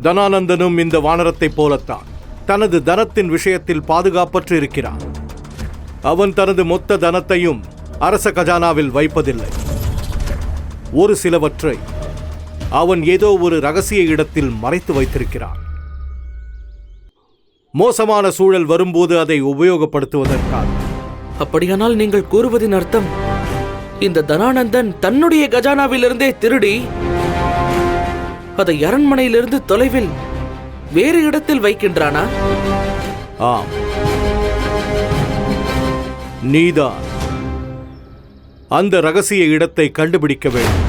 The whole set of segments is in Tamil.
தனானந்தனும் இந்த வானரத்தைப் போலத்தான் தனது தனத்தின் விஷயத்தில் பாதுகாப்பற்று இருக்கிறான். அவன் தனது மொத்த தனத்தையும் அரச கஜானாவில் வைப்பதில்லை. ஒரு சிலவற்றை அவன் ஏதோ ஒரு ரகசிய இடத்தில் மறைத்து வைத்திருக்கிறான். மோசமான சூழல் வரும்போது அதை உபயோகப்படுத்துவதற்காக. அப்படியானால் நீங்கள் கூறுவதின் அர்த்தம், இந்த தனானந்தன் தன்னுடைய கஜானாவிலிருந்தே திருடி அதை அரண்மனையிலிருந்து தொலைவில் வேறு இடத்தில் வைக்கின்றானா? ஆம், நீதான் அந்த ரகசிய இடத்தை கண்டுபிடிக்க வேண்டும்.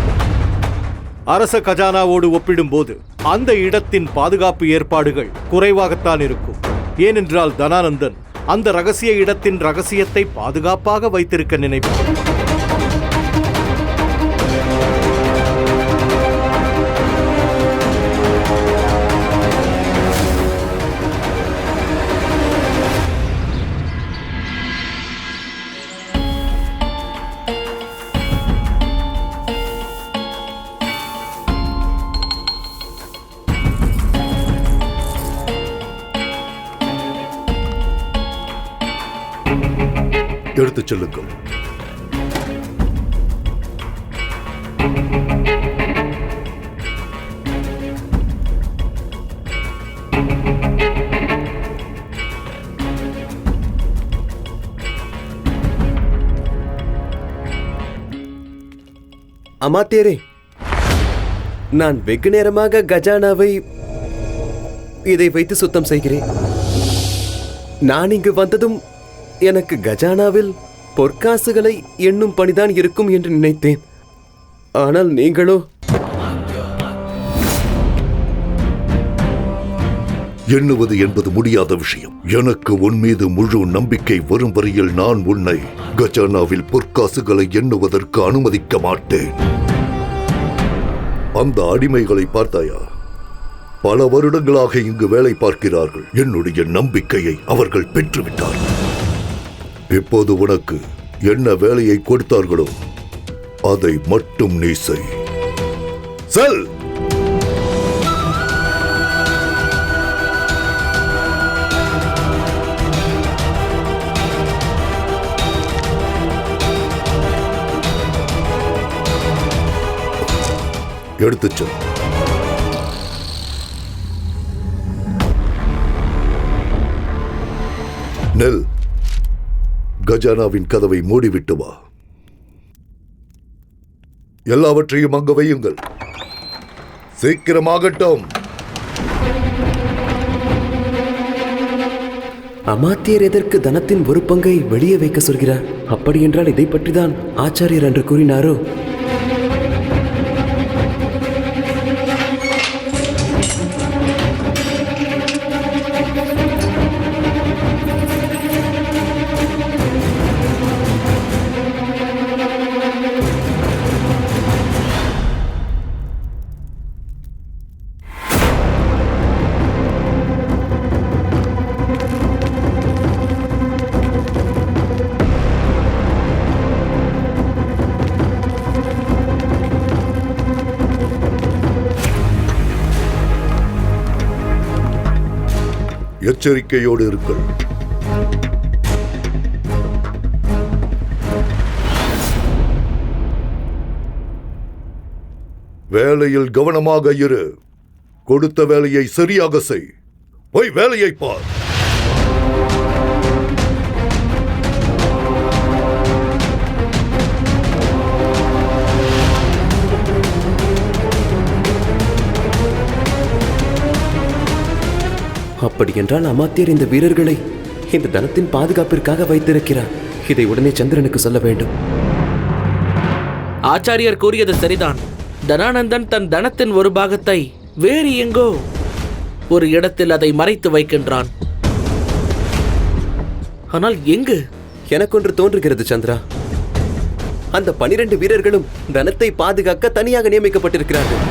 அரச கஜானாவோடு ஒப்பிடும்போது அந்த இடத்தின் பாதுகாப்பு ஏற்பாடுகள் குறைவாகத்தான் இருக்கும். ஏனென்றால் தனானந்தன் அந்த ரகசிய இடத்தின் ரகசியத்தை பாதுகாப்பாக வைத்திருக்க நினைப்பான். எடுத்துச் செல்லுங்கள். அமாத்தியரே, நான் வெகு நேரமாக கஜானாவை இதை வைத்து சுத்தம் செய்கிறேன். நான் இங்கு வந்ததும் எனக்கு கஜானாவில் பொற்காசுகளை எண்ணும் பணிதான் இருக்கும் என்று நினைத்தேன். ஆனால் நீங்களோ எண்ணுவது என்பது முடியாத விஷயம். எனக்கு உன் மீது முழு நம்பிக்கை வரும் வரையில் நான் உன்னை கஜானாவில் பொற்காசுகளை எண்ணுவதற்கு அனுமதிக்க மாட்டேன். அந்த அடிமைகளை பார்த்தாயா? பல வருடங்களாக இங்கு வேலை பார்க்கிறார்கள். என்னுடைய நம்பிக்கையை அவர்கள் பெற்றுவிட்டார்கள். இப்போது உனக்கு என்ன வேலையை கொடுத்தார்களோ அதை மட்டும் நீ செய். செல். எடுத்துச் செல். நெல், கஜானாவின் கதவை மூடிவிட்டு வா. எல்லாவற்றையும் அங்கு வையுங்கள். சீக்கிரமாகட்டும். அமாத்தியர் எதற்கு தனத்தின் ஒரு பங்கை வெளியே வைக்க சொல்கிறார்? அப்படி என்றால் இதை பற்றிதான் ஆச்சாரியர் என்று கூறினாரோ? எச்சரிக்கையோடு இருங்கள். வேலையில் கவனமாக இரு. கொடுத்த வேலையை சரியாக செய். போய் வேலையை பார். அப்படி என்றால் அமாத்தியர் இந்த வீரர்களை இந்த தனத்தின் பாதுகாப்பிற்காக வைத்திருக்கிறார். இதை உடனே சந்திரனுக்கு சொல்ல வேண்டும். ஆச்சாரியர் கூறியது சரிதான். தனானந்தன் தன் தனத்தின் ஒரு பாகத்தை வேறு எங்கோ ஒரு இடத்தில் அதை மறைத்து வைக்கின்றான். ஆனால் எங்கு? எனக்கொன்று தோன்றுகிறது சந்திரா. அந்த 12 வீரர்களும் தனத்தை பாதுகாக்க தனியாக நியமிக்கப்பட்டிருக்கிறார்கள்.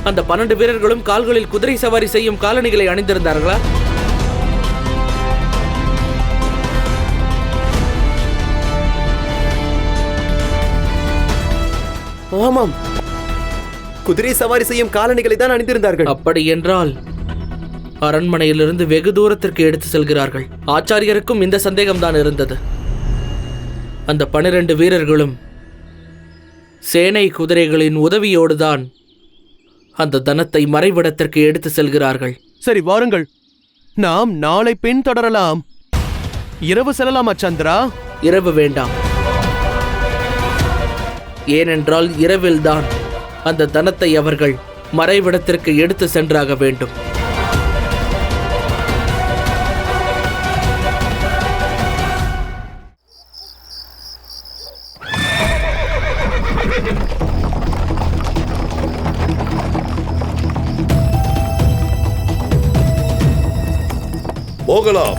அந்த 12 வீரர்களும் கால்களில் குதிரை சவாரி செய்யும் காலணிகளை அணிந்திருந்தார்களா? ஆமாம், குதிரை சவாரி செய்யும் காலணிகளை தான் அணிந்திருந்தார்கள். அப்படி என்றால் அரண்மனையிலிருந்து வெகு தூரத்திற்கு எடுத்து செல்கிறார்கள். ஆச்சாரியருக்கும் இந்த சந்தேகம்தான் இருந்தது. அந்த 12 வீரர்களும் சேனை குதிரைகளின் உதவியோடுதான் அந்த தனத்தை மறைவிடத்திற்கு எடுத்து செல்கிறார்கள். சரி, வாருங்கள், நாம் நாளை பின்தொடரலாம். இரவு செல்லலாமா சந்திரா? இரவு வேண்டாம். ஏனென்றால் இரவில்தான் அந்த தனத்தை அவர்கள் மறைவிடத்திற்கு எடுத்து சென்றாக வேண்டும். போகலாம்,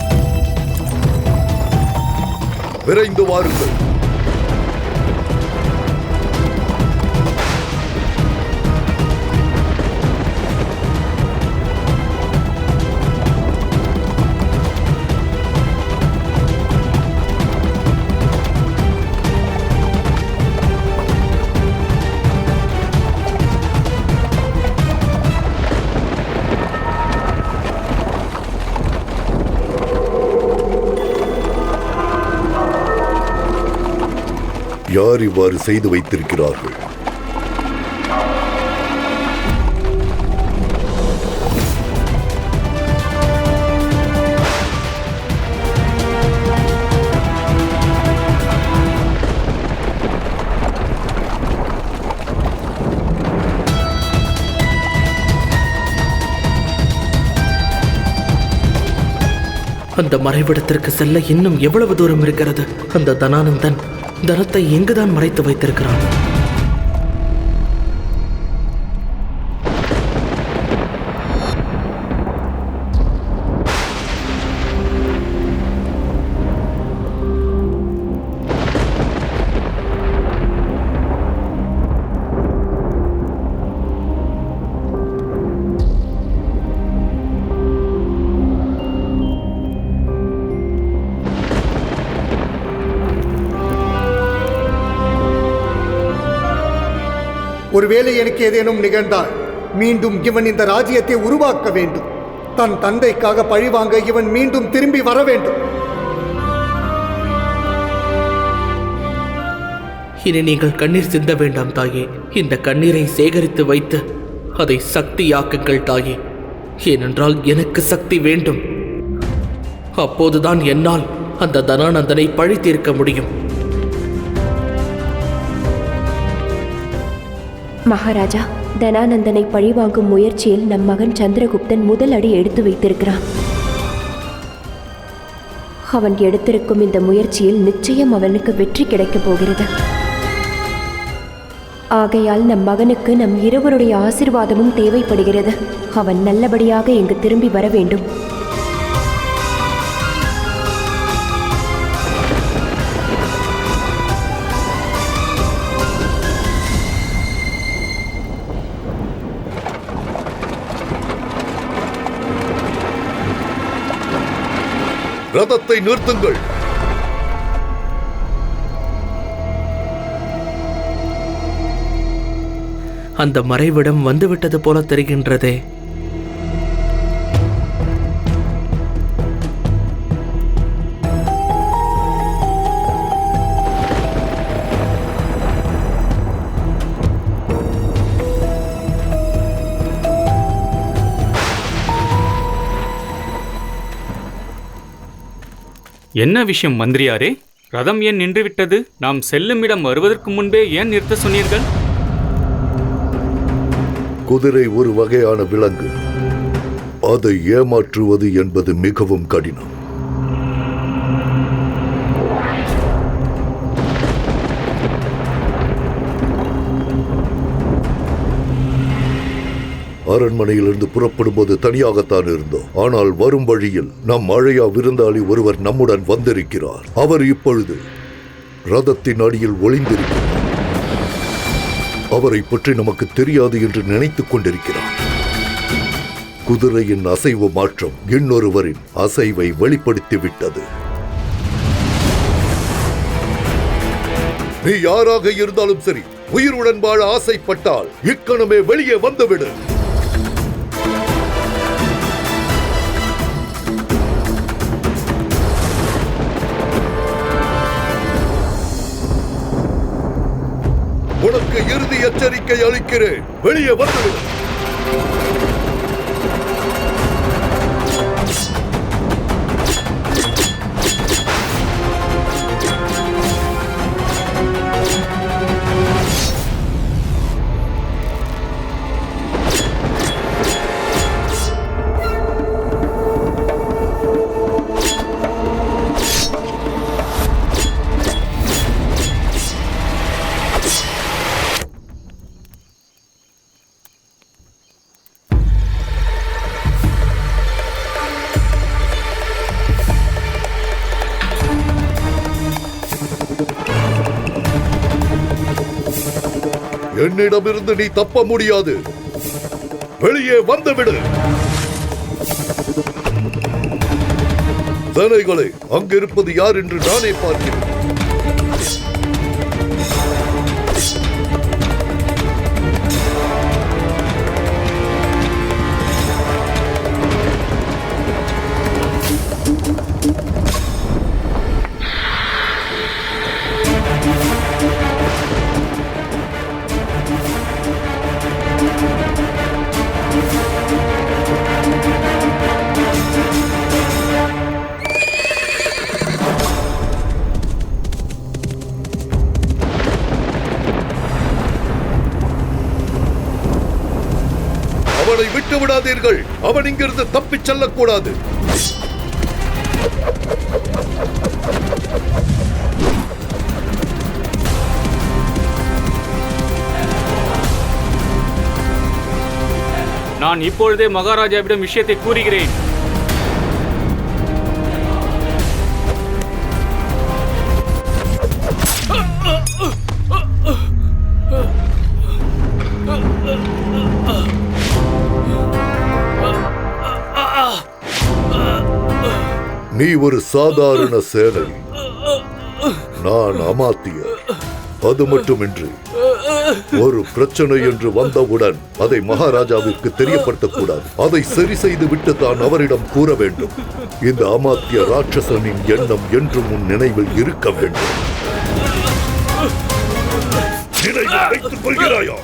விரைந்து வாருங்கள். யார் இவ்வாறு செய்து வைத்திருக்கிறார்கள்? அந்த மறைவிடத்திற்கு செல்ல இன்னும் எவ்வளவு தூரம் இருக்கிறது? அந்த தனானந்தன் தனத்தை எங்குதான் மறைத்து வைத்திருக்கிறான்? ஒருவேளை எனக்கு ஏதேனும் நிகழ்ந்தால் மீண்டும் இவன் இந்த ராஜ்யத்தை உருவாக்க வேண்டும். தன் தந்தைக்காக பழிவாங்க இவன் மீண்டும் திரும்பி வர வேண்டும். இனி நீங்கள் கண்ணீர் சிந்த வேண்டாம் தாயே. இந்த கண்ணீரை சேகரித்து வைத்து அதை சக்தியாக்குங்கள் தாயே. ஏனென்றால் எனக்கு சக்தி வேண்டும். அப்போதுதான் என்னால் அந்த தனானந்தனை பழி தீர்க்க முடியும். மகாராஜா, தனானந்தனை பழிவாங்கும் முயற்சியில் நம் மகன் சந்திரகுப்தன் முதல் அடி எடுத்து வைத்திருக்கிறான். அவன் எடுத்திருக்கும் இந்த முயற்சியில் நிச்சயம் அவனுக்கு வெற்றி கிடைக்கப் போகிறது. ஆகையால் நம் மகனுக்கு நம் இருவருடைய ஆசீர்வாதமும் தேவைப்படுகிறது. அவன் நல்லபடியாக இங்கு திரும்பி வர வேண்டும். ரதத்தை நிறுத்துங்கள். அந்த மறைவிடம் வந்துவிட்டது போல தெரிகின்றதே. என்ன விஷயம் மந்திரியாரே? ரதம் ஏன் நின்றுவிட்டது? நாம் செல்லும் இடம் வருவதற்கு முன்பே ஏன் நிறுத்த சொன்னீர்கள்? குதிரை ஒரு வகையான விலங்கு. அதை ஏமாற்றுவது என்பது மிகவும் கடினம். அரண்மனையிலிருந்து புறப்படும் போது தனியாகத்தான் இருந்தோம். ஆனால் வரும் வழியில் நம் அழையா விருந்தாளி ஒருவர் நம்முடன் வந்திருக்கிறார். அவர் இப்பொழுது ரதத்தின் அடியில் ஒளிந்திருக்கிறார். அவரை பற்றி நமக்கு தெரியாது என்று நினைத்துக் கொண்டிருக்கிறார். குதிரையின் அசைவு மாற்றம் இன்னொருவரின் அசைவை வெளிப்படுத்திவிட்டது. நீ யாராக இருந்தாலும் சரி, உயிருடன் வாழ ஆசைப்பட்டால் இக்கணமே வெளியே வந்துவிடு. உனக்கு இறுதி எச்சரிக்கை அளிக்கிறேன், வெளியே வந்துவிடு. என்னிடமிருந்து நீ தப்ப முடியாது, வெளியே வந்துவிடு. சேனைகளே, அங்கிருப்பது யார் என்று நானே பார்க்கிறேன். அவனை விட்டு விடாதீர்கள், அவன் இங்கிருந்து தப்பிச் செல்லக்கூடாது. நான் இப்பொழுதே மகாராஜாவிடம் விஷயத்தை கூறுகிறேன். நீ ஒரு சாதாரண சேனை, நான் அமாத்தியர். அது மட்டுமின்றி ஒரு பிரச்சனை என்று வந்தவுடன் அதை மகாராஜாவிற்கு தெரியப்படுத்தக்கூடாது. அதை சரி செய்து விட்டு தான் அவரிடம் கூற வேண்டும். இந்த அமாத்திய ராட்சசனின் எண்ணம் என்றும் உன் நினைவில் இருக்க வேண்டும். நினைவில் வைத்துக் கொள்கிறாயா?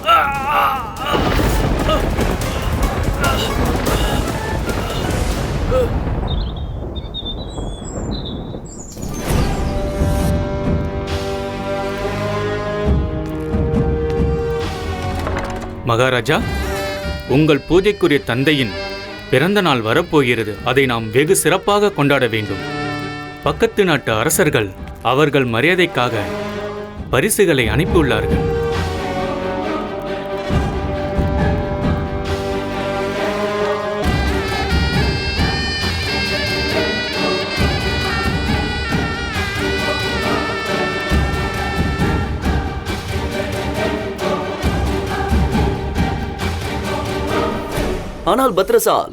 மகாராஜா, உங்கள் பூஜைக்குரிய தந்தையின் பிறந்த நாள் வரப்போகிறது. அதை நாம் வெகு சிறப்பாக கொண்டாட வேண்டும். பக்கத்து நாட்டு அரசர்கள் அவர்கள் மரியாதைக்காக பரிசுகளை அனுப்பியுள்ளார்கள். ஆனால் பத்ரசால்,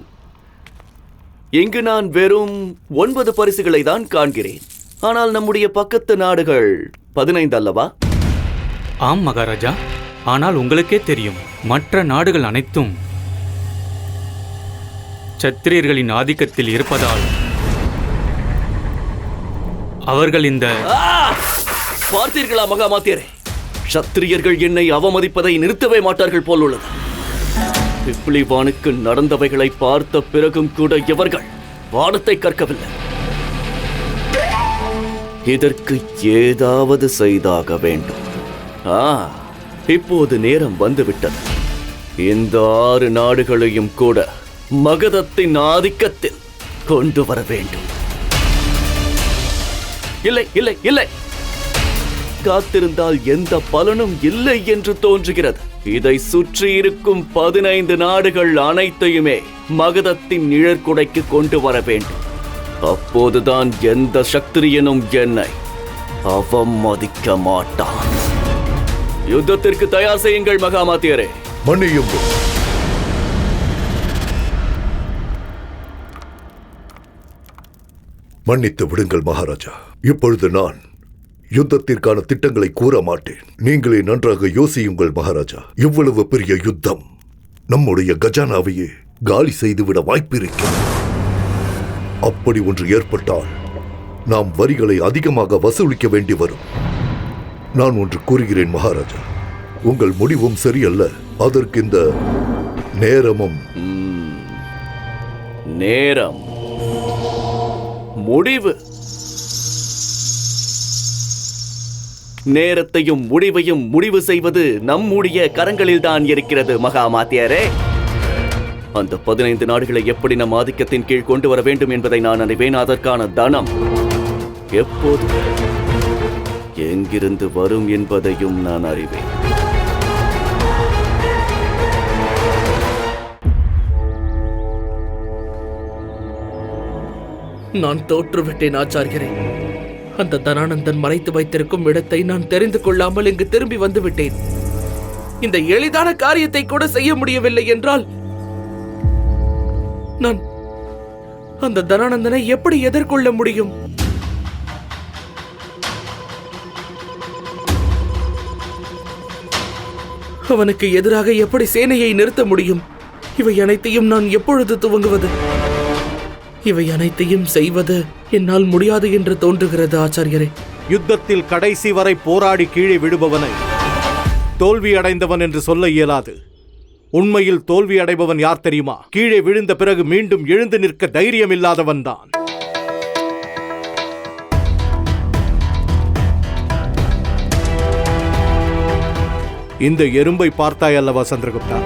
இங்கு நான் வெறும் 9 பரிசுகளை தான் காண்கிறேன். ஆனால் நம்முடைய பக்கத்து நாடுகள் 15 அல்லவா? ஆம் மகாராஜா, ஆனால் உங்களுக்கே தெரியும், மற்ற நாடுகள் அனைத்தும் சத்திரியர்களின் ஆதிக்கத்தில் இருப்பதால் அவர்கள் இந்த பார்த்தீர்களா மகாமாத்தியரே, சத்திரியர்கள் என்னை அவமதிப்பதை நிறுத்தவே மாட்டார்கள் போலுள்ளது. பிப்ளிவானுக்கு நடந்தவைகளை பார்த்த பிறகும் கூட இவர்கள் பாடத்தை கற்கவில்லை. இதற்கு ஏதாவது செய்தாக வேண்டும். இப்போது நேரம் வந்துவிட்டது. இந்த 6 நாடுகளையும் கூட மகதத்தின் ஆதிக்கத்தில் கொண்டு வர வேண்டும். இல்லை இல்லை இல்லை, காத்திருந்தால் எந்த பலனும் இல்லை என்று தோன்றுகிறது. இதை சுற்றி இருக்கும் 15 நாடுகள் அனைத்தையுமே மகதத்தின் நிழற்குடைக்கு கொண்டு வர வேண்டும். அப்போதுதான் எந்த சத்திரியனும் என்னை அவமதிக்க மாட்டான். யுத்தத்திற்கு தயார் செய்யுங்கள் மகாமாத்தியரே. மன்னியுங்கள். மன்னித்து விடுங்கள் மகாராஜா. இப்பொழுது நான் யுத்தத்திற்கான திட்டங்களை கூற மாட்டேன். நீங்களே நன்றாக யோசியுங்கள் மகாராஜா. இவ்வளவு பெரிய யுத்தம் நம்முடைய கஜானாவையே காலி செய்துவிட வாய்ப்பிருக்கிறது. அப்படி ஒன்று ஏற்பட்டால் நாம் வரிகளை அதிகமாக வசூலிக்க வேண்டி வரும். நான் ஒன்று கூறுகிறேன் மகாராஜா, உங்கள் முடிவும் சரியல்ல. அதற்கு இந்த நேரமும் நேரம் முடிவு நேரத்தையும் முடிவையும் முடிவு செய்வது நம்முடைய கரங்களில் தான் இருக்கிறது மகாமாத்தியரே. அந்த 15 நாடுகளை எப்படி நம் ஆதிக்கத்தின் கீழ் கொண்டு வர வேண்டும் என்பதை நான் அறிவேன். அதற்கான தனம் எப்போது எங்கிருந்து வரும் என்பதையும் நான் அறிவேன். நான் தோற்றுவிட்டேன் ஆச்சாரியரே. அந்த தனானந்தன் மறைத்து வைத்திருக்கும் இடத்தை நான் தெரிந்து கொள்ளாமல் இங்கு திரும்பி வந்து விட்டேன். இந்த எளிதான காரியத்தை கூட செய்ய முடியவில்லை என்றால் நான் அந்த தனானந்தனை எப்படி எதிர்கொள்ள முடியும்? அவனுக்கு எதிராக எப்படி சேனையை நிறுத்த முடியும்? இவை அனைத்தையும் நான் எப்பொழுது துவங்குவது? இவை அனைத்தையும் செய்வது என்னால் முடியாது என்று தோன்றுகிறது ஆச்சாரியரே. யுத்தத்தில் கடைசி வரை போராடி கீழே விடுபவனை தோல்வி அடைந்தவன் என்று சொல்ல இயலாது. உண்மையில் தோல்வி அடைபவன் யார் தெரியுமா? கீழே விழுந்த பிறகு மீண்டும் எழுந்து நிற்க தைரியம் இல்லாதவன் தான். இந்த எறும்பை பார்த்தாய் அல்லவா சந்திரகுப்தா?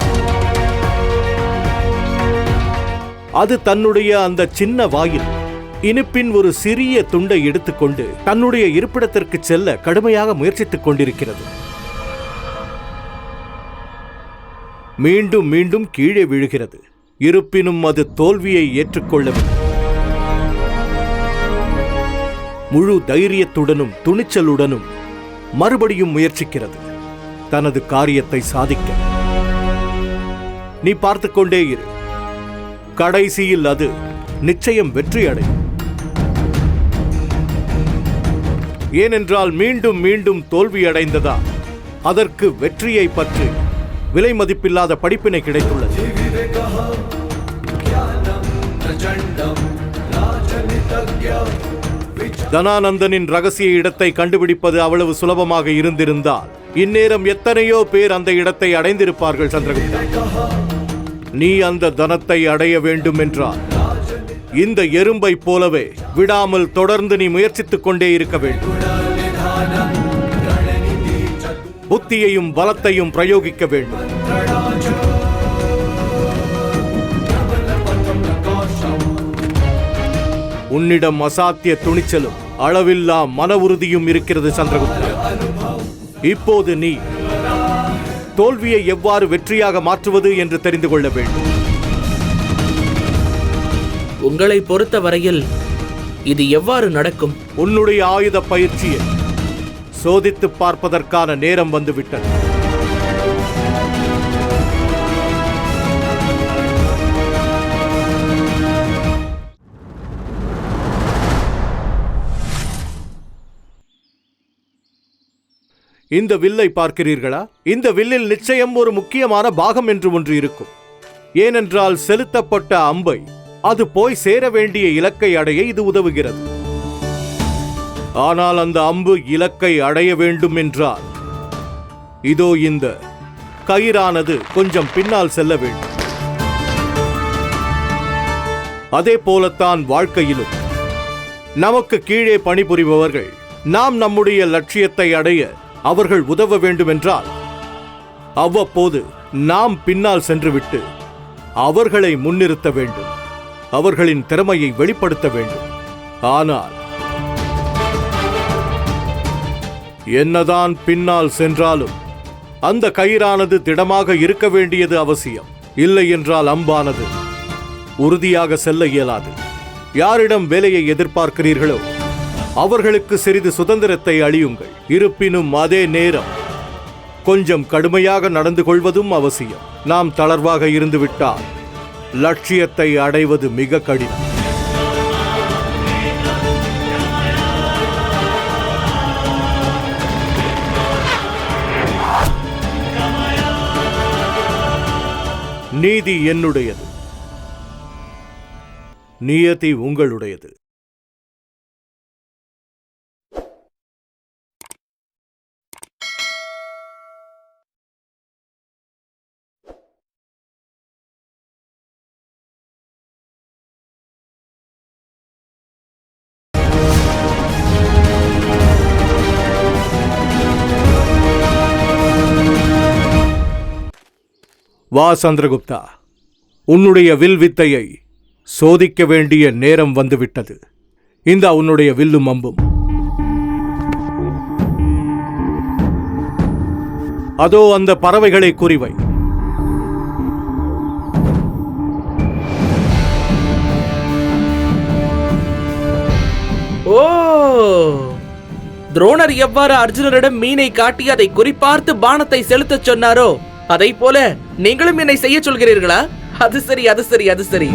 அது தன்னுடைய அந்த சின்ன வாயில் இனிப்பின் ஒரு சிறிய துண்டை எடுத்துக்கொண்டு தன்னுடைய இருப்பிடத்திற்கு செல்ல கடுமையாக முயற்சித்துக் கொண்டிருக்கிறது. மீண்டும் மீண்டும் கீழே விழுகிறது. இருப்பினும் அது தோல்வியை ஏற்றுக்கொள்ளவில்லை. முழு தைரியத்துடனும் துணிச்சலுடனும் மறுபடியும் முயற்சிக்கிறது தனது காரியத்தை சாதிக்க. நீ பார்த்து கொண்டே இரு. கடைசியில் அது நிச்சயம் வெற்றி அடையும். ஏனென்றால் மீண்டும் மீண்டும் தோல்வி அடைந்ததா அதற்கு வெற்றியை பற்றி விலை மதிப்பில்லாத படிப்பினை கிடைத்துள்ளது. தனானந்தனின் ரகசிய இடத்தை கண்டுபிடிப்பது அவ்வளவு சுலபமாக இருந்திருந்தால் இந்நேரம் எத்தனையோ பேர் அந்த இடத்தை அடைந்திருப்பார்கள். சந்திரகுப்தா, நீ அந்த தனத்தை அடைய வேண்டும் என்றால் இந்த எறும்பை போலவே விடாமல் தொடர்ந்து நீ முயற்சித்துக் கொண்டே இருக்க வேண்டும். புத்தியையும் பலத்தையும் பிரயோகிக்க வேண்டும். உன்னிடம் அசாத்திய துணிச்சலும் அளவில்லா மன உறுதியும் இருக்கிறது சந்திரகுப்தா. இப்போது நீ தோல்வியை எவ்வாறு வெற்றியாக மாற்றுவது என்று தெரிந்து கொள்ள வேண்டும். உங்களை பொறுத்த வரையில் இது எவ்வாறு நடக்கும்? உன்னுடைய ஆயுத பயிற்சியை சோதித்து பார்ப்பதற்கான நேரம் வந்துவிட்டது. இந்த வில்லை பார்க்கிறீர்களா? இந்த வில்லில் நிச்சயம் ஒரு முக்கியமான பாகம் என்று ஒன்று இருக்கும். ஏனென்றால் செலுத்தப்பட்ட அம்பை அது போய் சேர வேண்டிய இலக்கை அடைய இது உதவுகிறது. ஆனால் அந்த அம்பு இலக்கை அடைய வேண்டும் என்றால் இதோ இந்த கயிறானது கொஞ்சம் பின்னால் செல்ல வேண்டும். அதே போலத்தான் வாழ்க்கையிலும் நமக்கு கீழே பணிபுரிபவர்கள் நாம் நம்முடைய லட்சியத்தை அடைய அவர்கள் உதவ வேண்டும் என்றால் அவ்வப்போது நாம் பின்னால் சென்றுவிட்டு அவர்களை முன்னிறுத்த வேண்டும். அவர்களின் திறமையை வெளிப்படுத்த வேண்டும். ஆனால் என்னதான் பின்னால் சென்றாலும் அந்த கயிறானது திடமாக இருக்க வேண்டியது அவசியம். இல்லை என்றால் அம்பானது உறுதியாக செல்ல இயலாது. யாரிடம் வேலையை எதிர்பார்க்கிறீர்களோ அவர்களுக்கு சிறிது சுதந்திரத்தை அளியுங்கள். இருப்பினும் அதே நேரம் கொஞ்சம் கடுமையாக நடந்து கொள்வதும் அவசியம். நாம் தளர்வாக இருந்துவிட்டால் லட்சியத்தை அடைவது மிக கடினம். நீதி என்னுடையது, நியதி உங்களுடையது. வா சந்திரகுப்தா, உன்னுடைய வில் வித்தையை சோதிக்க வேண்டிய நேரம் வந்துவிட்டது. இந்தா உன்னுடைய வில்லும் அம்பும். அதோ அந்த பறவைகளை குறிவை. ஓ, துரோணர் எவ்வாறு அர்ஜுனரிடம் மீனை காட்டி அதை குறிப்பார்த்து பானத்தை செலுத்தச் சொன்னாரோ அதை போல நீங்களும் என்னை செய்ய சொல்கிறீர்களா? அது சரி, அது சரி, அது சரி.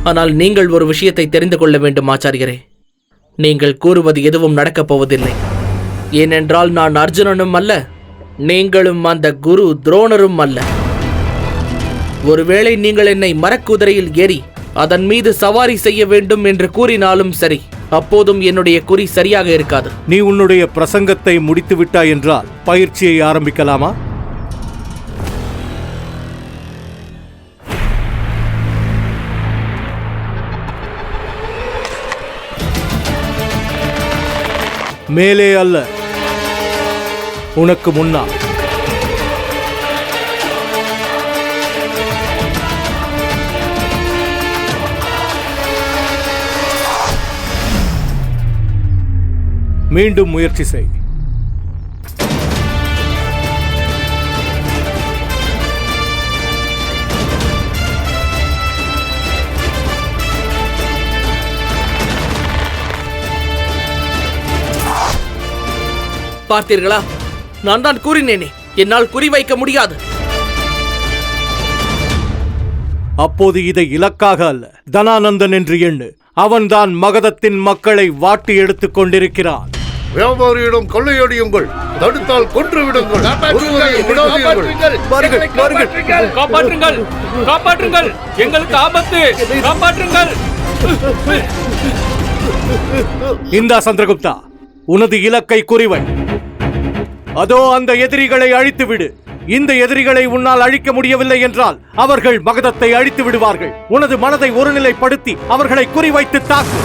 ஆனால் நீங்கள் ஒரு விஷயத்தை தெரிந்து கொள்ள வேண்டும் ஆச்சாரியரே. நீங்கள் கூறுவது எதுவும் நடக்கப் போவதில்லை. ஏனென்றால் நான் அர்ஜுனனும் அல்ல, நீங்களும் அந்த குரு துரோணரும் அல்ல. ஒருவேளை நீங்கள் என்னை மரக்குதிரையில் ஏறி அதன் மீது சவாரி செய்ய வேண்டும் என்று கூறினாலும் சரி, அப்போதும் என்னுடைய குறி சரியாக இருக்காது. நீ உன்னுடைய பிரசங்கத்தை முடித்து விட்டாய் என்றால் பயிற்சியை ஆரம்பிக்கலாமா? மேலே அல்ல, உனக்கு முன்னால். மீண்டும் முயற்சி செய். பார்த்தீர்களா, நான் தான் கூறினேனே, என்னால் குறிவைக்க முடியாது. அப்போது இதை இலக்காக அல்ல, தனானந்தன் என்று எண்ணு. அவன்தான் மகதத்தின் மக்களை வாட்டி எடுத்துக் கொண்டிருக்கிறான். வியாபாரியிடம் கொள்ளையடியுங்கள், தடுத்தால் கொன்று விடுங்கள். காப்பாற்றுங்கள், காப்பாற்றுங்கள், எங்களுக்கு ஆபத்து, காப்பாற்றுங்கள். இந்தா சந்திரகுப்தா, உனது இலக்கை குறிவை. அதோ அந்த எதிரிகளை அழித்து விடு. இந்த எதிரிகளை உன்னால் அழிக்க முடியவில்லை என்றால் அவர்கள் மகதத்தை அழித்து விடுவார்கள். உனது மனதை ஒருநிலைப்படுத்தி அவர்களை குறிவைத்து தாக்கு.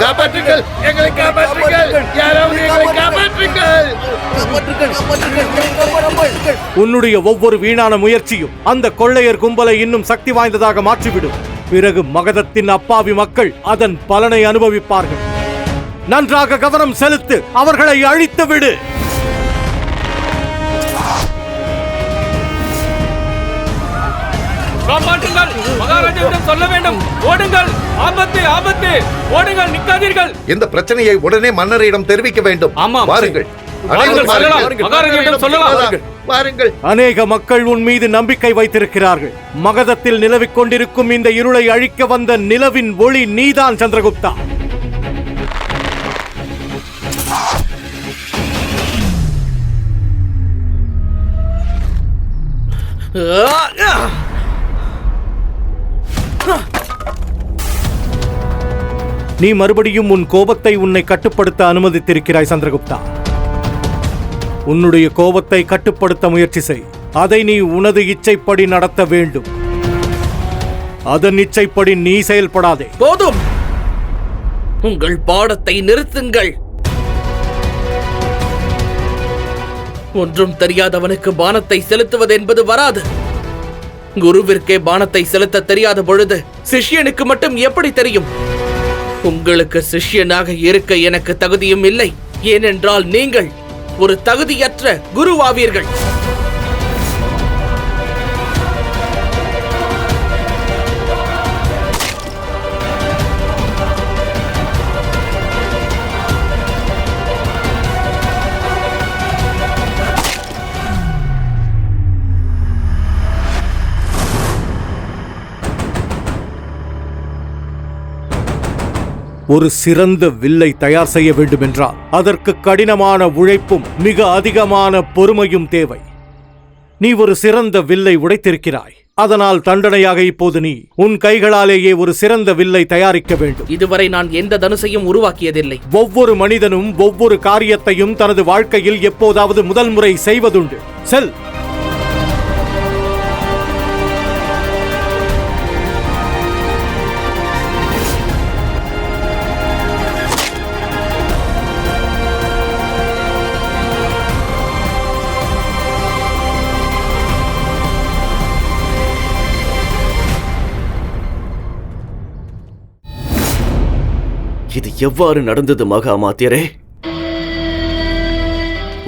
காப்பாற்றுங்கள், எங்களை காப்பாற்றுங்கள், யாராவது எங்களை காப்பாற்றுங்கள். உன்னுடைய ஒவ்வொரு வீணான முயற்சியும் அந்த கொள்ளையர் கும்பலை இன்னும் சக்தி வாய்ந்ததாக மாற்றிவிடும். பிறகு மகதத்தின் அப்பாவி மக்கள் அதன் பலனை அனுபவிப்பார்கள். நன்றாக கவனம் செலுத்து, அவர்களை அழித்து விடு. காப்பாற்றுங்கள், மகாராஜாவிடம் சொல்ல வேண்டும். ஓடுங்கள், ஆபத்து, ஆபத்து, ஓடுங்கள், நிற்காதீர்கள். இந்த பிரச்சனையை உடனே மன்னரிடம் தெரிவிக்க வேண்டும். ஆமாம், வாருங்கள், அநேக மக்கள் உன் மீது நம்பிக்கை வைத்திருக்கிறார்கள். மகதத்தில் நிலவிக் கொண்டிருக்கும் இந்த இருளை அழிக்க வந்த நிலவின் ஒளி நீதான் சந்திரகுப்தா. நீ மறுபடியும் உன் கோபத்தை உன்னை கட்டுப்படுத்த அனுமதித்திருக்கிறாய் சந்திரகுப்தா. உன்னுடைய கோபத்தை கட்டுப்படுத்த முயற்சி செய். அதை நீ உனது இச்சைப்படி நடத்த வேண்டும். அதன் இச்சைப்படி நீ செயல்படாதே. போதும், உங்கள் பாடத்தை நிறுத்துங்கள். ஒன்றும் தெரியாதவனுக்கு பானத்தை செலுத்துவது என்பது வராது. குருவிற்கே பானத்தை செலுத்த தெரியாத பொழுது சிஷ்யனுக்கு மட்டும் எப்படி தெரியும்? உங்களுக்கு சிஷ்யனாக இருக்க எனக்கு தகுதியும் இல்லை. ஏனென்றால் நீங்கள் ஒரு தகுதியற்ற குருவாவீர்கள். ஒரு சிறந்த வில்லை தயார் செய்ய வேண்டுமென்றால் அதற்கு கடினமான உழைப்பும் மிக அதிகமான பொறுமையும் தேவை. நீ ஒரு சிறந்த வில்லை உடைத்திருக்கிறாய். அதனால் தண்டனையாக இப்போது நீ உன் கைகளாலேயே ஒரு சிறந்த வில்லை தயாரிக்க வேண்டும். இதுவரை நான் எந்த தனுசையும் உருவாக்கியதில்லை. ஒவ்வொரு மனிதனும் ஒவ்வொரு காரியத்தையும் தனது வாழ்க்கையில் எப்போதாவது முதல் முறை செய்வதுண்டு. செல். இது எவ்வாறு நடந்தது மகாமாத்தியரே?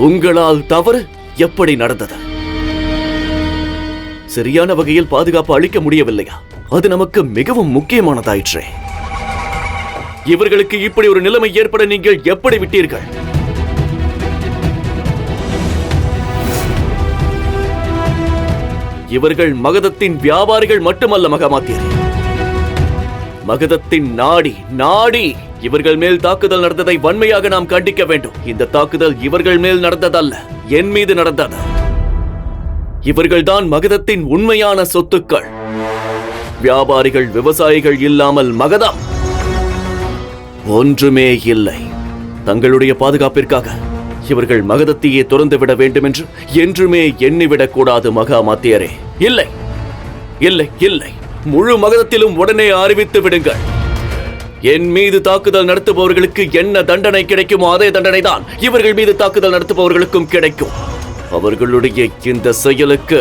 உங்களால் தவறு எப்படி நடந்தது? சரியான வகையில் பாதுகாப்பு அளிக்க முடியவில்லையா? அது நமக்கு மிகவும் முக்கியமானதாயிற்றே. இவர்களுக்கு இப்படி ஒரு நிலைமை ஏற்பட நீங்கள் எப்படி விட்டீர்கள்? இவர்கள் மகதத்தின் வியாபாரிகள் மட்டுமல்ல மகாமாத்தியரே, மகதத்தின் நாடி. இவர்கள் மேல் தாக்குதல் நடந்ததை வன்மையாக நாம் கண்டிக்க வேண்டும். இந்த தாக்குதல் இவர்கள் மேல் நடந்ததல்ல, என் மீது நடந்தது. இவர்கள்தான் மகதத்தின் உண்மையான சொத்துக்கள். வியாபாரிகள், விவசாயிகள் இல்லாமல் மகதம் ஒன்றுமே இல்லை. தங்களுடைய பாதுகாப்பிற்காக இவர்கள் மகதத்தையே துறந்து விட வேண்டும் என்று என்றுமே எண்ணிவிடக் கூடாது மகாமாத்தியரே. இல்லை இல்லை இல்லை, முழு மகதத்திலும் உடனே அறிவித்து விடுங்கள். என் மீது தாக்குதல் நடத்துபவர்களுக்கு என்ன தண்டனை கிடைக்குமோ அதே தண்டனை தான் இவர்கள் மீது தாக்குதல் நடத்துபவர்களுக்கும் கிடைக்கும். அவர்களுடைய இந்த செயலுக்கு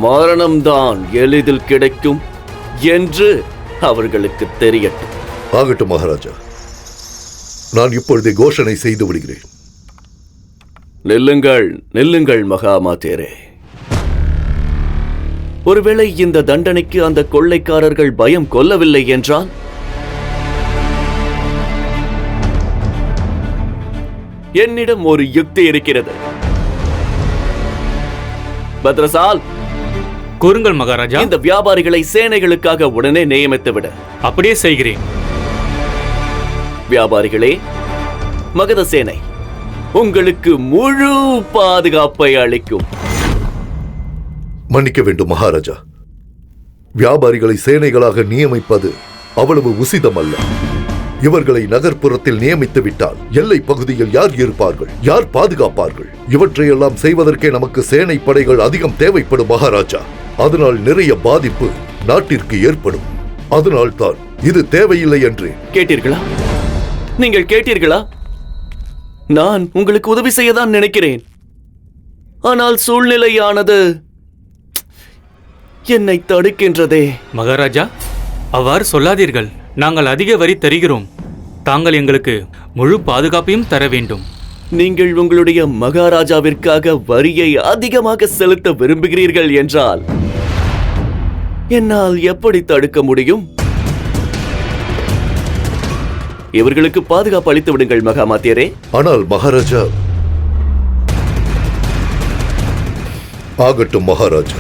மரணம்தான் எளிதில் கிடைக்கும் என்று அவர்களுக்கு தெரியட்டும். ஆகட்டும் மகாராஜா, நான் இப்பொழுதே கோஷணை செய்து விடுகிறேன். நில்லுங்கள் நில்லுங்கள் மகாமாத்தியரே. ஒருவேளை இந்த தண்டனைக்கு அந்த கொள்ளைக்காரர்கள் பயம் கொள்ளவில்லை என்றால் என்னிடம் ஒரு யுக்தி இருக்கிறது. பத்ரசால், கூறுங்கள் மகாராஜா. இந்த வியாபாரிகளை சேனைகளுக்காக உடனே நியமித்து விட. அப்படியே செய்கிறேன். வியாபாரிகளே, மகத சேனை உங்களுக்கு முழு பாதுகாப்பை அளிக்கும். மன்னிக்க வேண்டும் மகாராஜா, வியாபாரிகளை சேனைகளாக நியமிப்பது அவ்வளவு உசிதம் அல்ல. இவர்களை நகர்ப்புறத்தில் நியமித்து விட்டால் எல்லை பகுதியில் யார் இருப்பார்கள், யார் பாதுகாப்பார்கள்? இவற்றையெல்லாம் செய்வதற்கே நமக்கு சேனை படைகள் அதிகம் தேவைப்படும் மகாராஜா. அதனால் நிறைய பாதிப்பு நாட்டிற்கு ஏற்படும். அதனால் தான் இது தேவையில்லை என்று. கேட்டீர்களா? நீங்கள் கேட்டீர்களா? நான் உங்களுக்கு உதவி செய்யதான் நினைக்கிறேன். ஆனால் சூழ்நிலையானது என்னை தடுக்கின்றதே. மகாராஜா, அவ்வாறு சொல்லாதீர்கள். நாங்கள் அதிக வரி தருகிறோம். தாங்கள் எங்களுக்கு முழு பாதுகாப்பையும் தர வேண்டும். நீங்கள் உங்களுடைய மகாராஜாவிற்காக வரியை அதிகமாக செலுத்த விரும்புகிறீர்கள் என்றால் என்னால் எப்படி தடுக்க முடியும்? இவர்களுக்கு பாதுகாப்பு அளித்து விடுங்கள் மகாமாத்தியரே. ஆனால் மகாராஜா. ஆகட்டும் மகாராஜா.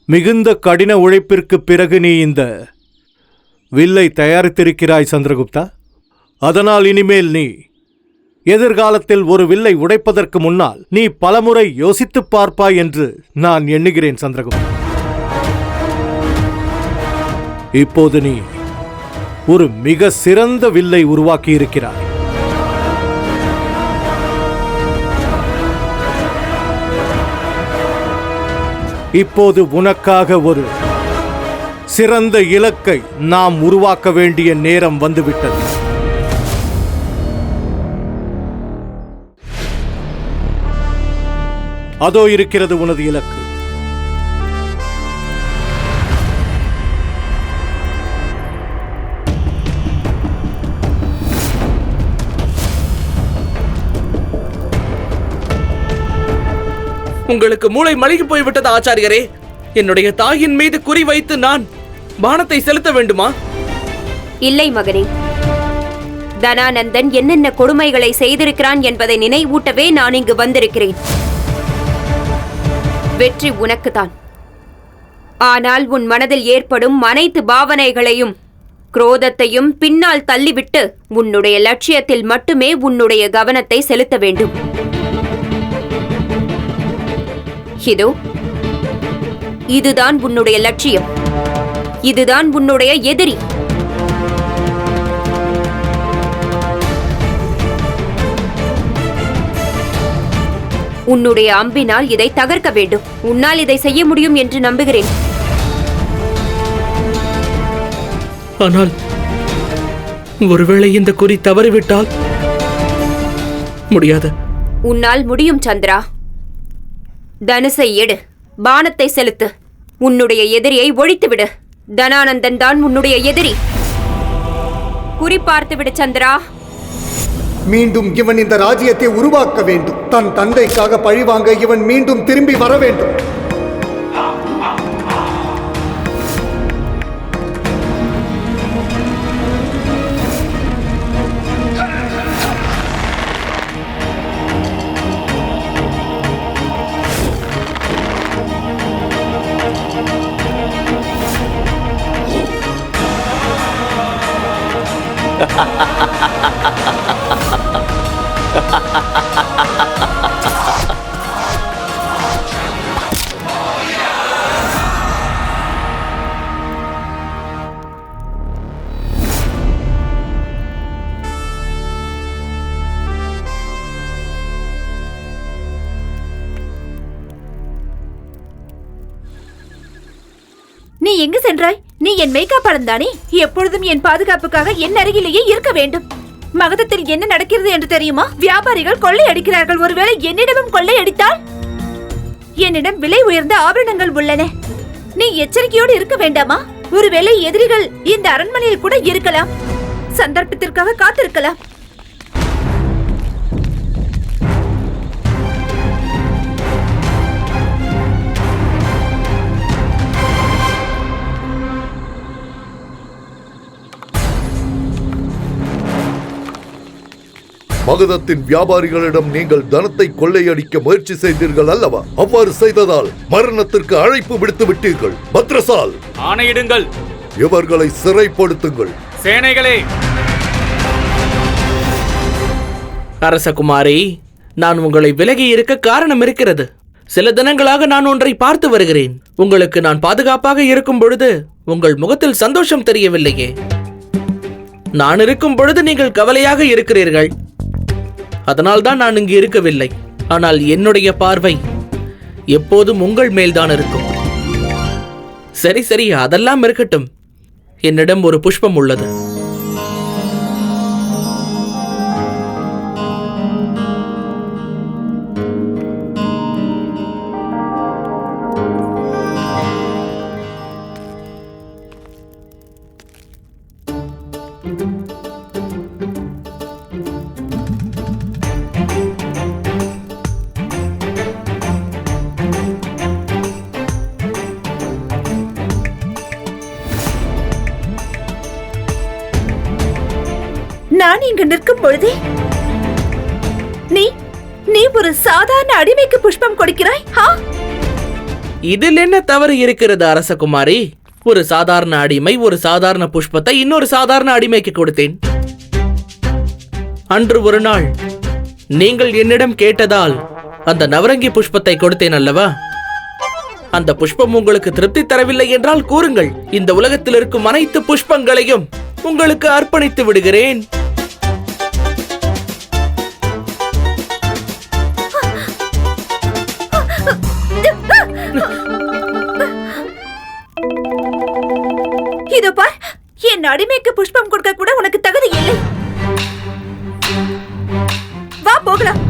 மிகுந்த கடின உழைப்பிற்கு பிறகு நீ இந்த வில்லை தயாரித்திருக்கிறாய் சந்திரகுப்தா. அதனால் இனிமேல் நீ எதிர்காலத்தில் ஒரு வில்லை உடைப்பதற்கு முன்னால் நீ பலமுறை யோசித்துப் பார்ப்பாய் என்று நான் எண்ணுகிறேன் சந்திரகுப்தா. இப்போது நீ ஒரு மிக சிறந்த வில்லை உருவாக்கியிருக்கிறாய். இப்போது உனக்காக ஒரு சிறந்த இலக்கை நாம் உருவாக்க வேண்டிய நேரம் வந்துவிட்டது. அதோ இருக்கிறது உனது இலக்கு. உங்களுக்கு மூளை மழுகி போய்விட்டது ஆச்சாரியரே. என்னுடைய தாயின் மீது குறி வைத்து நான் பானத்தை செலுத்த வேண்டுமா? இல்லை மகனே, தனானந்தன் என்னென்ன கொடுமைகளை செய்திருக்கிறான் என்பதை நினைவூட்டவே நான் இங்கு வந்திருக்கிறேன். வெற்றி உனக்குத்தான். ஆனால் உன் மனதில் ஏற்படும் அனைத்து பாவனைகளையும் குரோதத்தையும் பின்னால் தள்ளிவிட்டு உன்னுடைய லட்சியத்தில் மட்டுமே உன்னுடைய கவனத்தை செலுத்த வேண்டும். இதோ இதுதான் உன்னுடைய லட்சியம். இதுதான் உன்னுடைய எதிரி. உன்னுடைய அம்பினால் இதை தகர்க்க வேண்டும். உன்னால் இதை செய்ய முடியும் என்று நம்புகிறேன். ஆனால் ஒருவேளை இந்த குறி தவறிவிட்டால்? முடியாது. உன்னால் முடியும் சந்திரா. தனுசை எடு, பானத்தை செலுத்து. உன்னுடைய எதிரியை ஒழித்துவிடு. தனானந்தன் தான் உன்னுடைய எதிரி. குறி பார்த்துவிடு சந்திரா. மீண்டும் இவன் இந்த ராஜ்யத்தை உருவாக்க வேண்டும். தன் தந்தைக்காக பழிவாங்க இவன் மீண்டும் திரும்பி வர வேண்டும். நீ எங்கு சென்றாய்? நீ என் மேய்க்காப்பாளன் தானே? எப்பொழுதும் என் பாதுகாப்புக்காக என் அருகிலேயே இருக்க வேண்டும். மகதத்தில் என்ன நடக்கிறது என்று தெரியுமா? வியாபாரிகள் கொள்ளையடிக்கிறார்கள். ஒருவேளை என்னிடமும் கொள்ளையடித்தால்? என்னிடம் விலை உயர்ந்த ஆபரணங்கள் உள்ளன. நீ எச்சரிக்கையோடு இருக்க வேண்டாமா? ஒருவேளை எதிரிகள் இந்த அரண்மனையில் கூட இருக்கலாம். சந்தர்ப்பத்திற்காக காத்திருக்கலாம். மகதத்தின் வியாபாரிகளிடம் நீங்கள் தனத்தை கொள்ளையடிக்க முயற்சி செய்தீர்கள் அல்லவா? அவ்வாறு செய்ததால் மரணத்திற்கு அழைப்பு விடுத்து விட்டீர்கள். பத்ரசால், ஆணையிடுங்கள். இவர்களை சிறைப்படுத்துங்கள். சேனைகளே! அரசகுமாரி, நான் உங்களை விலகி இருக்க காரணம் இருக்கிறது. சில தினங்களாக நான் ஒன்றை பார்த்து வருகிறேன். உங்களுக்கு நான் பாதுகாப்பாக இருக்கும் பொழுது உங்கள் முகத்தில் சந்தோஷம் தெரியவில்லையே. நான் இருக்கும் பொழுது நீங்கள் கவலையாக இருக்கிறீர்கள். அதனால்தான் நான் இங்கு இருக்கவில்லை. ஆனால் என்னுடைய பார்வை எப்போதும் உங்கள் மேல்தான் இருக்கும். சரி சரி, அதெல்லாம் இருக்கட்டும். என்னிடம் ஒரு புஷ்பம் உள்ளது. நான் இங்கு நிற்கும் பொழுதே நீ ஒரு சாதாரண அடிமைக்கு புஷ்பம் கொடுக்கிறாய். இதில் என்ன தவறு இருக்கிறது அரசகுமாரி? ஒரு சாதாரண அடிமை ஒரு சாதாரண புஷ்பத்தை இன்னொரு சாதாரண அடிமைக்கு கொடுத்தேன். அன்று ஒரு நாள் நீங்கள் என்னிடம் கேட்டதால் அந்த நவரங்கி புஷ்பத்தை கொடுத்தேன் அல்லவா? அந்த புஷ்பம் உங்களுக்கு திருப்தி தரவில்லை என்றால் கூறுங்கள். இந்த உலகத்தில் இருக்கும் அனைத்து புஷ்பங்களையும் உங்களுக்கு அர்ப்பணித்து விடுகிறேன். இதோ பார், என் அடிமைக்கு புஷ்பம் கொடுக்க கூட உனக்கு தகுதி இல்லை. வா போகலாம்.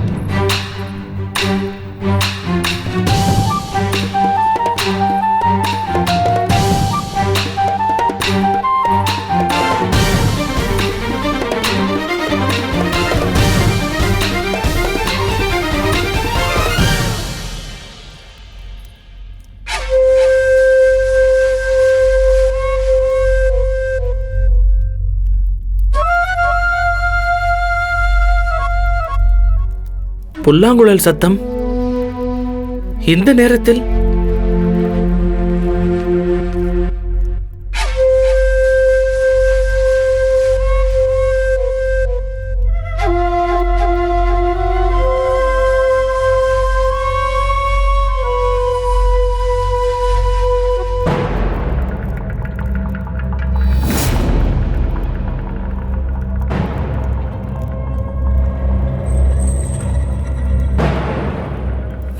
புல்லாங்குழல் சத்தம் இந்த நேரத்தில்?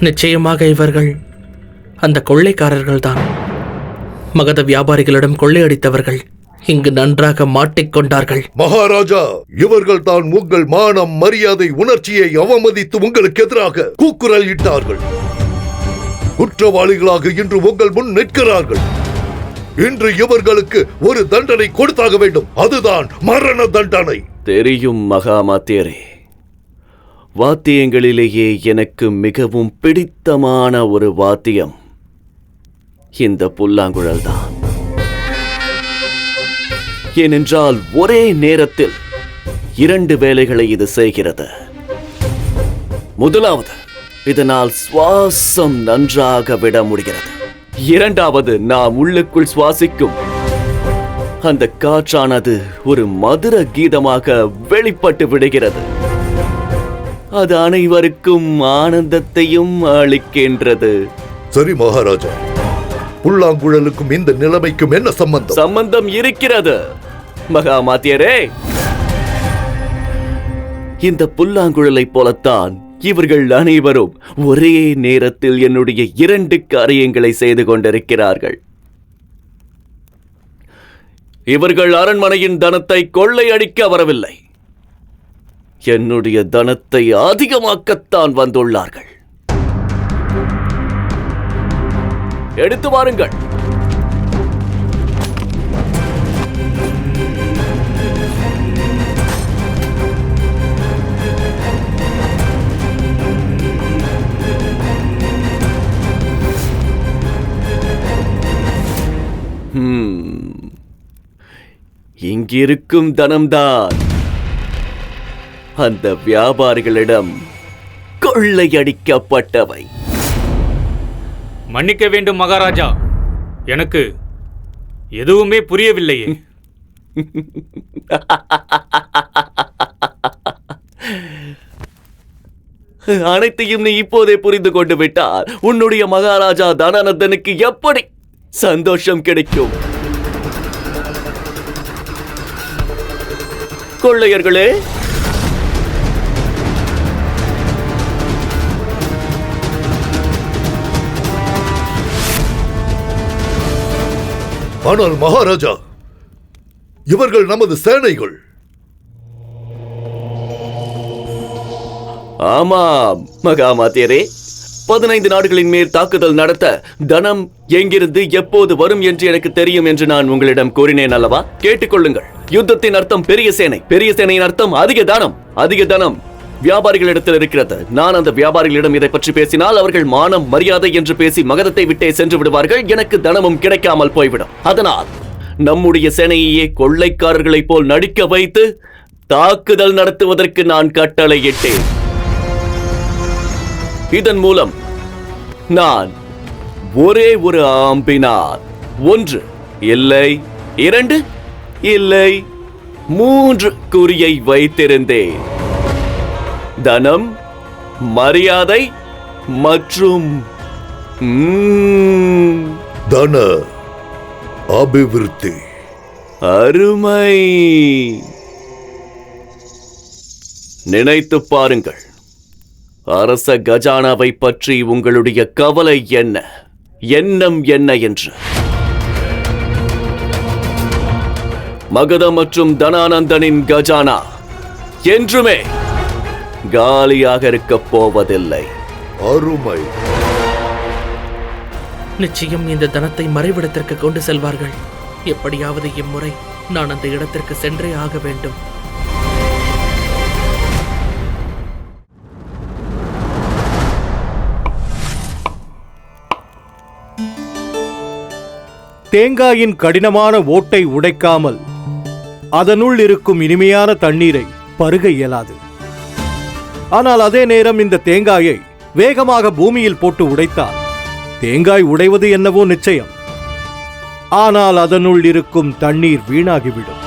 நிச்சயமாக இவர்கள் அந்த கொள்ளைக்காரர்கள்தான். மகத வியாபாரிகளிடம் கொள்ளையடித்தவர்கள் இங்கு நன்றாக மாட்டிக்கொண்டார்கள். மகாராஜா, இவர்கள் தான் உங்கள் மானம் மரியாதை உணர்ச்சியை அவமதித்து உங்களுக்கு எதிராக கூக்குரல் இட்டார்கள். குற்றவாளிகளாக இன்று உங்கள் முன் நிற்கிறார்கள். இன்று இவர்களுக்கு ஒரு தண்டனை கொடுத்தாக வேண்டும். அதுதான் மரண தண்டனை. தெரியும் மகாமாத்தியரே, வாத்தியங்களிலேயே எனக்கு மிகவும் பிடித்தமான ஒரு வாத்தியம் இந்த புல்லாங்குழல் தான். ஏனென்றால் ஒரே நேரத்தில் 2 வேலைகளை இது செய்கிறது. முதலாவது, இதனால் சுவாசம் நன்றாக விட முடிகிறது. இரண்டாவது, நாம் உள்ளுக்குள் சுவாசிக்கும் அந்த காற்றானது ஒரு மதுர கீதமாக வெளிப்பட்டு விடுகிறது. அது அனைவருக்கும் ஆனந்தத்தையும் அளிக்கின்றது. சரி மகாராஜா, புல்லாங்குழலுக்கும் இந்த நிலைமைக்கும் என்ன சம்பந்தம்? சம்பந்தம் இருக்கிறது மகாமாத்தியரே. இந்த புல்லாங்குழலை போலத்தான் இவர்கள் அனைவரும் ஒரே நேரத்தில் என்னுடைய 2 காரியங்களை செய்து கொண்டிருக்கிறார்கள். இவர்கள் அரண்மனையின் தனத்தை கொள்ளையடிக்க வரவில்லை, என்னுடைய தனத்தை அதிகமாக்கத்தான் வந்துள்ளார்கள். எடுத்து வாருங்கள். இங்கிருக்கும் தனம்தான் அந்த வியாபாரிகளிடம் கொள்ளையடிக்கப்பட்டவை. மன்னிக்க வேண்டும் மகாராஜா, எனக்கு எதுவுமே புரியவில்லையே. அனைத்தையும் நீ இப்போதே புரிந்து கொண்டு விட்டால் உன்னுடைய மகாராஜா தனானந்தனுக்கு எப்படி சந்தோஷம் கிடைக்கும்? கொள்ளையர்களே, ஆனால் மகாராஜா, இவர்கள் நமது சேனைகள். ஆமாம் மகாமாத்தியரே, 15 நாடுகளின் மேல் தாக்குதல் நடத்த தனம் எங்கிருந்து எப்போது வரும் என்று எனக்கு தெரியும் என்று நான் உங்களிடம் கூறினேன் அல்லவா? கேட்டுக்கொள்ளுங்கள். யுத்தத்தின் அர்த்தம் பெரிய சேனை, பெரிய சேனையின் அர்த்தம் அதிக தனம். அதிக தனம் வியாபாரிகளிடத்தில் இருக்கிறது. நான் அந்த வியாபாரிகளிடம் இதை பற்றி பேசினால் அவர்கள் மானம் மரியாதை என்று பேசி மகதத்தை விட்டே சென்று விடுவார்கள். எனக்கு தனமும் கிடைக்காமல் போய்விடும். அதனால் நம்முடைய சேனையையே கொள்ளைக்காரர்களைப் போல் நடிக்க வைத்து தாக்குதல் நடத்துவதற்கு நான் கட்டளையிட்டேன். இதன் மூலம் நான் ஒரே ஒரு அம்பினால் 1 இல்லை 2 இல்லை 3 குறியை வைத்திருந்தேன். தனம், மரியாதை மற்றும் தன அபிவிருத்தி. அருமை. நினைத்து பாருங்கள், அரச கஜானாவை பற்றி உங்களுடைய கவலை என்ன, எண்ணம் என்ன என்று. மகத மற்றும் தனானந்தனின் கஜானா என்றுமே காலியாக இருக்கப் போவதில்லை. அருமை. நிச்சயம் இந்த தனத்தை மறைவிடத்திற்கு கொண்டு செல்வார்கள். எப்படியாவது இம்முறை நான் அந்த இடத்திற்கு சென்றே ஆக வேண்டும். தேங்காயின் கடினமான ஓட்டை உடைக்காமல் அதனுள் இருக்கும் இனிமையான தண்ணீரை பருக இயலாது. ஆனால் அதே நேரம் இந்த தேங்காயை வேகமாக பூமியில் போட்டு உடைத்தால் தேங்காய் உடைவது என்னவோ நிச்சயம். ஆனால் அதனுள் இருக்கும் தண்ணீர் வீணாகிவிடும்.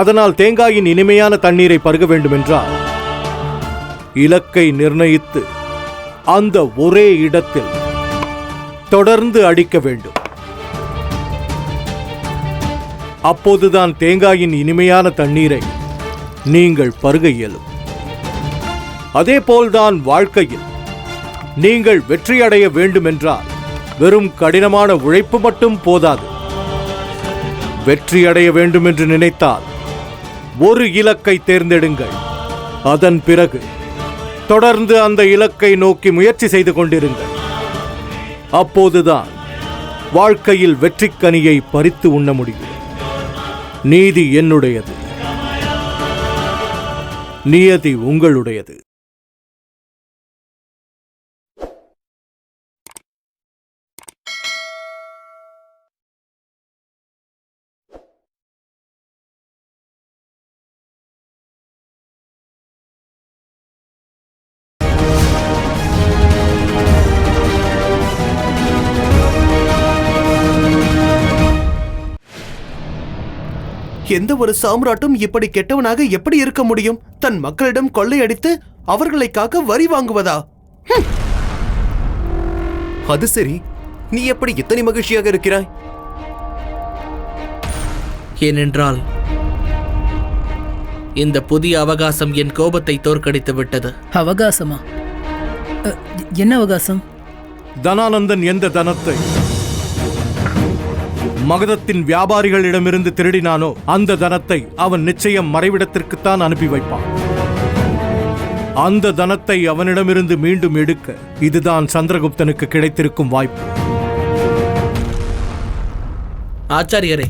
அதனால் தேங்காயின் இனிமையான தண்ணீரை பருக வேண்டுமென்றால் இலக்கை நிர்ணயித்து அந்த ஒரே இடத்தில் தொடர்ந்து அடிக்க வேண்டும். அப்போதுதான் தேங்காயின் இனிமையான தண்ணீரை நீங்கள் பருக இயலும். அதேபோல்தான் வாழ்க்கையில் நீங்கள் வெற்றியடைய வேண்டுமென்றால் வெறும் கடினமான உழைப்பு மட்டும் போதாது. வெற்றியடைய வேண்டும் என்று நினைத்தால் ஒரு இலக்கை தேர்ந்தெடுங்கள். அதன் பிறகு தொடர்ந்து அந்த இலக்கை நோக்கி முயற்சி செய்து கொண்டிருங்கள். அப்போதுதான் வாழ்க்கையில் வெற்றிக்கனியை பறித்து உண்ண முடியும். நீதி என்னுடையது, நியதி உங்களுடையது. எந்த ஒரு சாம்ராட்டும் இப்படி கெட்டவனாக எப்படி இருக்க முடியும்? தன் மக்களிடம் கொள்ளையடித்து அவர்களை காக்க வரி வாங்குவதா? அது சரி, நீ எப்படி இத்தனை மகிழ்ச்சியாக இருக்கிறாய்? ஏனென்றால் இந்த புதிய அவகாசம் என் கோபத்தை தோற்கடித்து விட்டது. அவகாசமா? என்ன அவகாசம்? தனானந்தன் எந்த தனத்தை மகதத்தின் வியாபாரிகளிடமிருந்து திருடினானோ அந்த தனத்தை அவன் நிச்சயம் மறைவிடத்திற்குத்தான் அனுப்பி வைப்பான். அந்த தனத்தை அவனிடமிருந்து மீண்டும் எடுக்க இதுதான் சந்திரகுப்தனுக்கு கிடைத்திருக்கும் வாய்ப்பு. ஆச்சாரியரே,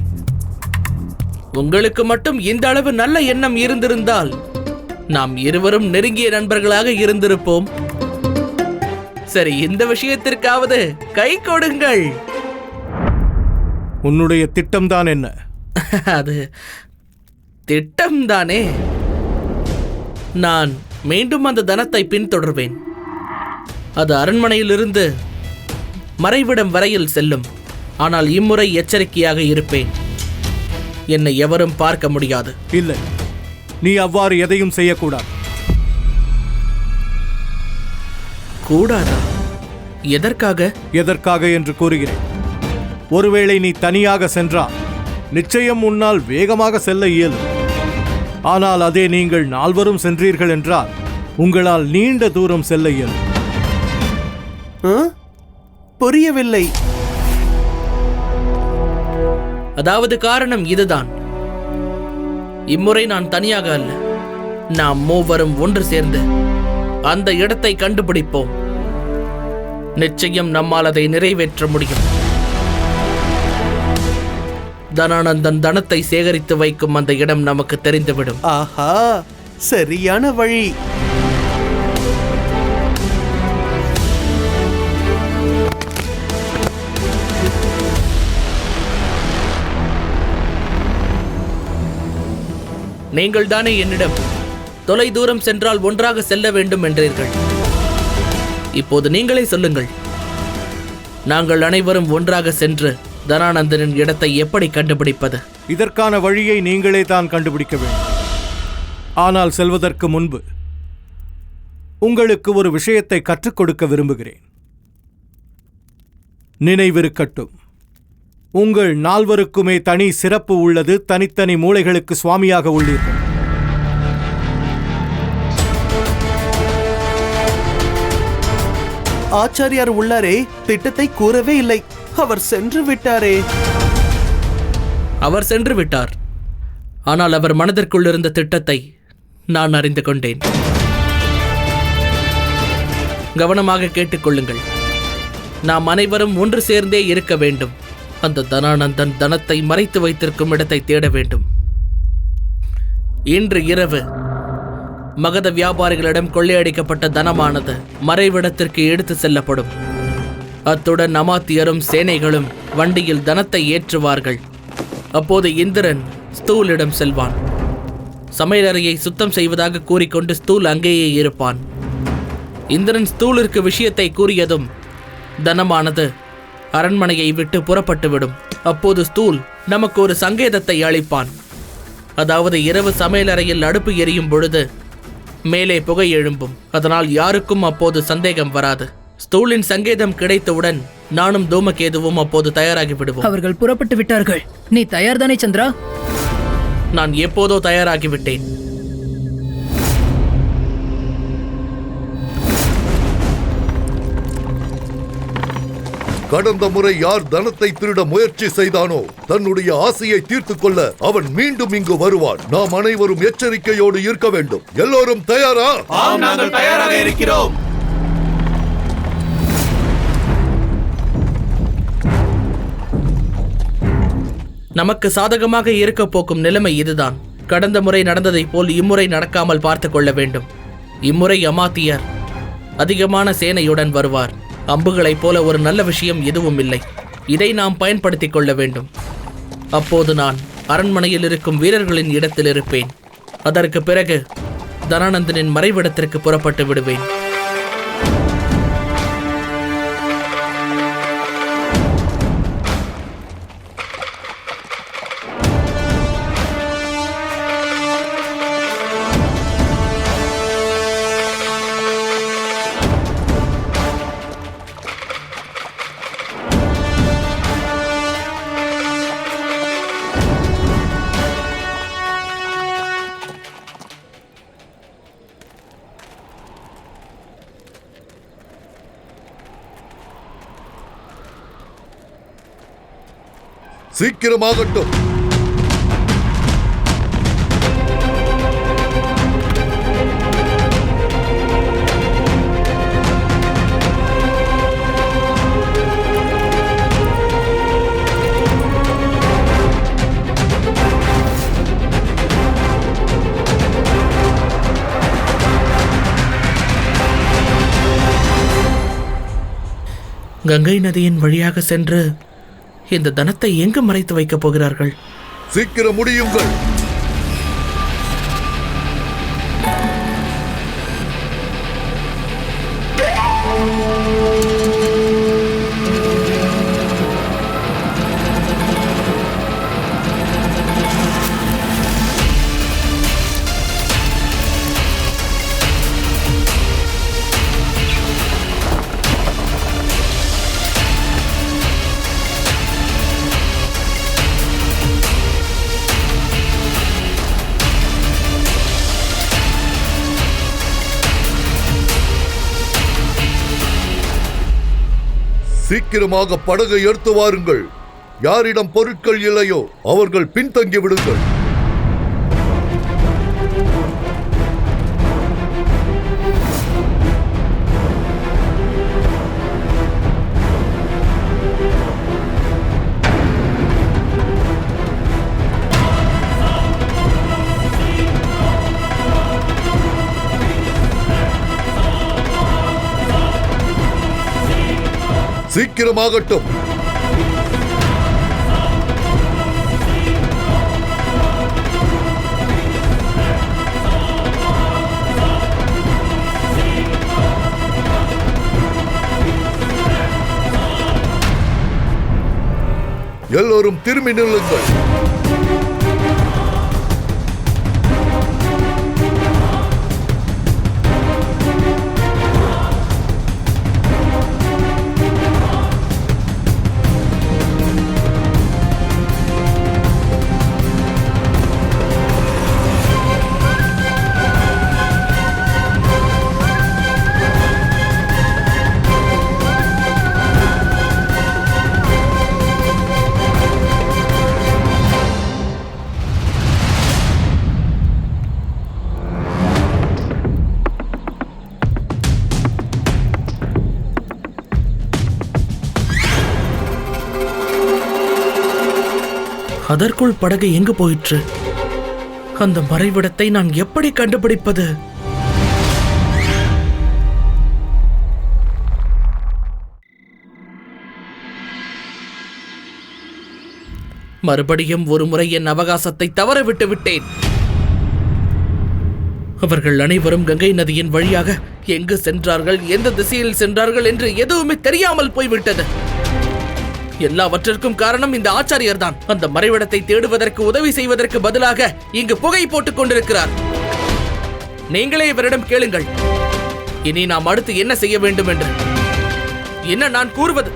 உங்களுக்கு மட்டும் இந்த அளவு நல்ல எண்ணம் இருந்திருந்தால் நாம் இருவரும் நெருங்கிய நண்பர்களாக இருந்திருப்போம். சரி, இந்த விஷயத்திற்காவது கை கொடுங்கள். உன்னுடைய திட்டம்தான் என்ன? அது திட்டம்தானே. நான் மீண்டும் அந்த தனத்தை பின்தொடர்வேன். அது அரண்மனையிலிருந்து மறைவிடம் வரையில் செல்லும். ஆனால் இம்முறை எச்சரிக்கையாக இருப்பேன். என்னை எவரும் பார்க்க முடியாது. இல்லை, நீ அவ்வாறு எதையும் செய்யக்கூடாது. கூடாதா? எதற்காக? எதற்காக என்று கூறுகிறேன். ஒருவேளை நீ தனியாக சென்றால் நிச்சயம் உன்னால் வேகமாக செல்ல இயலும். ஆனால் அதே நீங்கள் நால்வரும் சென்றீர்கள் என்றால் உங்களால் நீண்ட தூரம் செல்ல இயலும். புரியவில்லை. அதாவது காரணம் இதுதான். இம்முறை நான் தனியாக அல்ல, நாம் மூவரும் ஒன்று சேர்ந்து அந்த இடத்தை கண்டுபிடிப்போம். நிச்சயம் நம்மால் அதை நிறைவேற்ற முடியும். தனானந்தன் தனத்தை சேகரித்து வைக்கும் அந்த இடம் நமக்கு தெரிந்துவிடும். ஆஹா, சரியான வழி. நீங்கள் தானே என்னிடம் தொலை தூரம் சென்றால் ஒன்றாக செல்ல வேண்டும் என்றீர்கள். இப்போது நீங்களே சொல்லுங்கள், நாங்கள் அனைவரும் ஒன்றாக சென்று தனானந்தனின் இடத்தை எப்படி கண்டுபிடிப்பது? இதற்கான வழியை நீங்களே தான் கண்டுபிடிக்க வேண்டும். ஆனால் செல்வதற்கு முன்பு உங்களுக்கு ஒரு விஷயத்தை கற்றுக் கொடுக்க விரும்புகிறேன். நினைவிருக்கட்டும், உங்கள் நால்வருக்குமே தனி சிறப்பு உள்ளது. தனித்தனி மூளைகளுக்கு சுவாமியாக உள்ளீர்கள். ஆச்சாரியார் உள்ளாரே, திட்டத்தை கூறவே இல்லை. அவர் சென்று விட்டாரே. அவர் சென்று விட்டார். ஆனால் அவர் மனதிற்குள் இருந்த திட்டத்தை நான் அறிந்து கொண்டேன். கவனமாக கேட்டுக்கொள்ளுங்கள். நாம் அனைவரும் ஒன்று சேர்ந்தே இருக்க வேண்டும். அந்த தனானந்தன் தனத்தை மறைத்து வைத்திருக்கும் இடத்தை தேட வேண்டும். இன்று இரவு மகத வியாபாரிகளிடம் கொள்ளையடிக்கப்பட்ட தனமானது மறைவிடத்திற்கு எடுத்து செல்லப்படும். அத்துடன் அமாத்தியரும் சேனைகளும் வண்டியில் தனத்தை ஏற்றுவார்கள். அப்போது இந்திரன் ஸ்தூலிடம் செல்வான். சமையலறையை சுத்தம் செய்வதாக கூறிக்கொண்டு ஸ்தூல் அங்கேயே இருப்பான். இந்திரன் ஸ்தூலிற்கு விஷயத்தை கூறியதும் தனமானது அரண்மனையை விட்டு புறப்பட்டுவிடும். அப்போது ஸ்தூல் நமக்கு ஒரு சங்கேதத்தை அளிப்பான். அதாவது இரவு சமையலறையில் அடுப்பு எரியும் பொழுது மேலே புகை எழும்பும். அதனால் யாருக்கும் அப்போது சந்தேகம் வராது. ஸ்தூலின் சங்கேதம் கிடைத்தவுடன் நானும் தூமகேதுவும் அப்போது தயாராகி விடுவோம். அவர்கள் புறப்பட்டு விட்டார்கள். நீ தயார்தானே சந்திரா? நான் எப்போதோ தயாராகிவிட்டேன். கடந்த முறை யார் தனத்தை திருட முயற்சி செய்தானோ தன்னுடைய ஆசையை தீர்த்துக் கொள்ள அவன் மீண்டும் இங்கு வருவான். நாம் அனைவரும் எச்சரிக்கையோடு இருக்க வேண்டும். எல்லோரும் தயாரா? நாங்கள் தயாராக இருக்கிறோம். நமக்கு சாதகமாக இருக்க போக்கும் நிலைமை இதுதான். கடந்த முறை நடந்ததைப் போல் இம்முறை நடக்காமல் பார்த்து கொள்ள வேண்டும். இம்முறை அமாத்தியர் அதிகமான சேனையுடன் வருவார். அம்புகளைப் போல ஒரு நல்ல விஷயம் எதுவும் இல்லை. இதை நாம் பயன்படுத்திக் கொள்ள வேண்டும். அப்போது நான் அரண்மனையில் இருக்கும் வீரர்களின் இடத்தில் இருப்பேன். அதற்கு பிறகு தனானந்தனின் மறைவிடத்திற்கு புறப்பட்டு விடுவேன். சீக்கிரமாகட்டும். கங்கை நதியின் வழியாக சென்று இந்த தனத்தை எங்கு மறைத்து வைக்கப் போகிறார்கள்? சீக்கிரம் முடியுங்கள். சீக்கிரமாக படகை எடுத்து வாருங்கள். யாரிடம் பொருட்கள் இல்லையோ அவர்கள் பின்தங்கி விடுங்கள். சீக்கிரமாகட்டும். எல்லோரும் திரும்பி நில்லுங்கள். அதற்குள் படகு எங்கு போயிற்று? அந்த மறைவிடத்தை நான் எப்படி கண்டுபிடிப்பது? மறுபடியும் ஒரு முறை என் அவகாசத்தை தவற விட்டு விட்டேன். அவர்கள் அனைவரும் கங்கை நதியின் வழியாக எங்கு சென்றார்கள், எந்த திசையில் சென்றார்கள் என்று எதுவுமே தெரியாமல் போய்விட்டது. எல்லாவற்றிற்கும் காரணம் இந்த ஆச்சாரியர் தான். அந்த மறைவிடத்தை தேடுவதற்கு உதவி செய்வதற்கு பதிலாக இங்கு புகை போட்டுக் கொண்டிருக்கிறார். நீங்களே இவரிடம் கேளுங்கள், இனி நாம் அடுத்து என்ன செய்ய வேண்டும் என்று. என்ன நான் கூறுவது?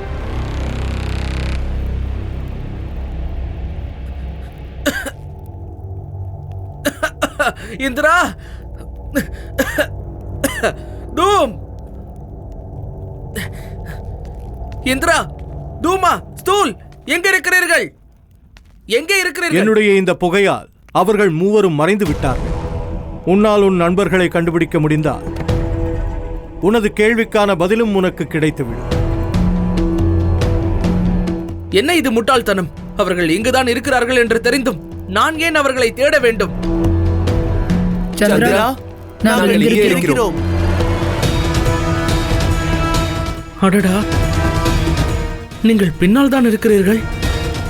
இந்திரா, தூம், இந்திரா, தூமா, ஸ்தூல், எங்க இருக்கிறீர்கள்? எங்கே இருக்கிறீர்கள்? என்னுடைய இந்த புகையால் அவர்கள் மூவரும் மறைந்து விட்டார்கள். உன்னால் உன் நண்பர்களை கண்டுபிடிக்க முடிந்தால் உனது கேள்விக்கான பதிலும் உனக்கு கிடைத்துவிடும். என்ன இது முட்டாள்தனம்? அவர்கள் இங்குதான் இருக்கிறார்கள் என்று தெரிந்தும் நான் ஏன் அவர்களை தேட வேண்டும்? சந்திரா, நாங்கள் இங்கே இருக்கிறோம். அடடா, நீங்கள் பின்னால் தான் இருக்கிறீர்கள்.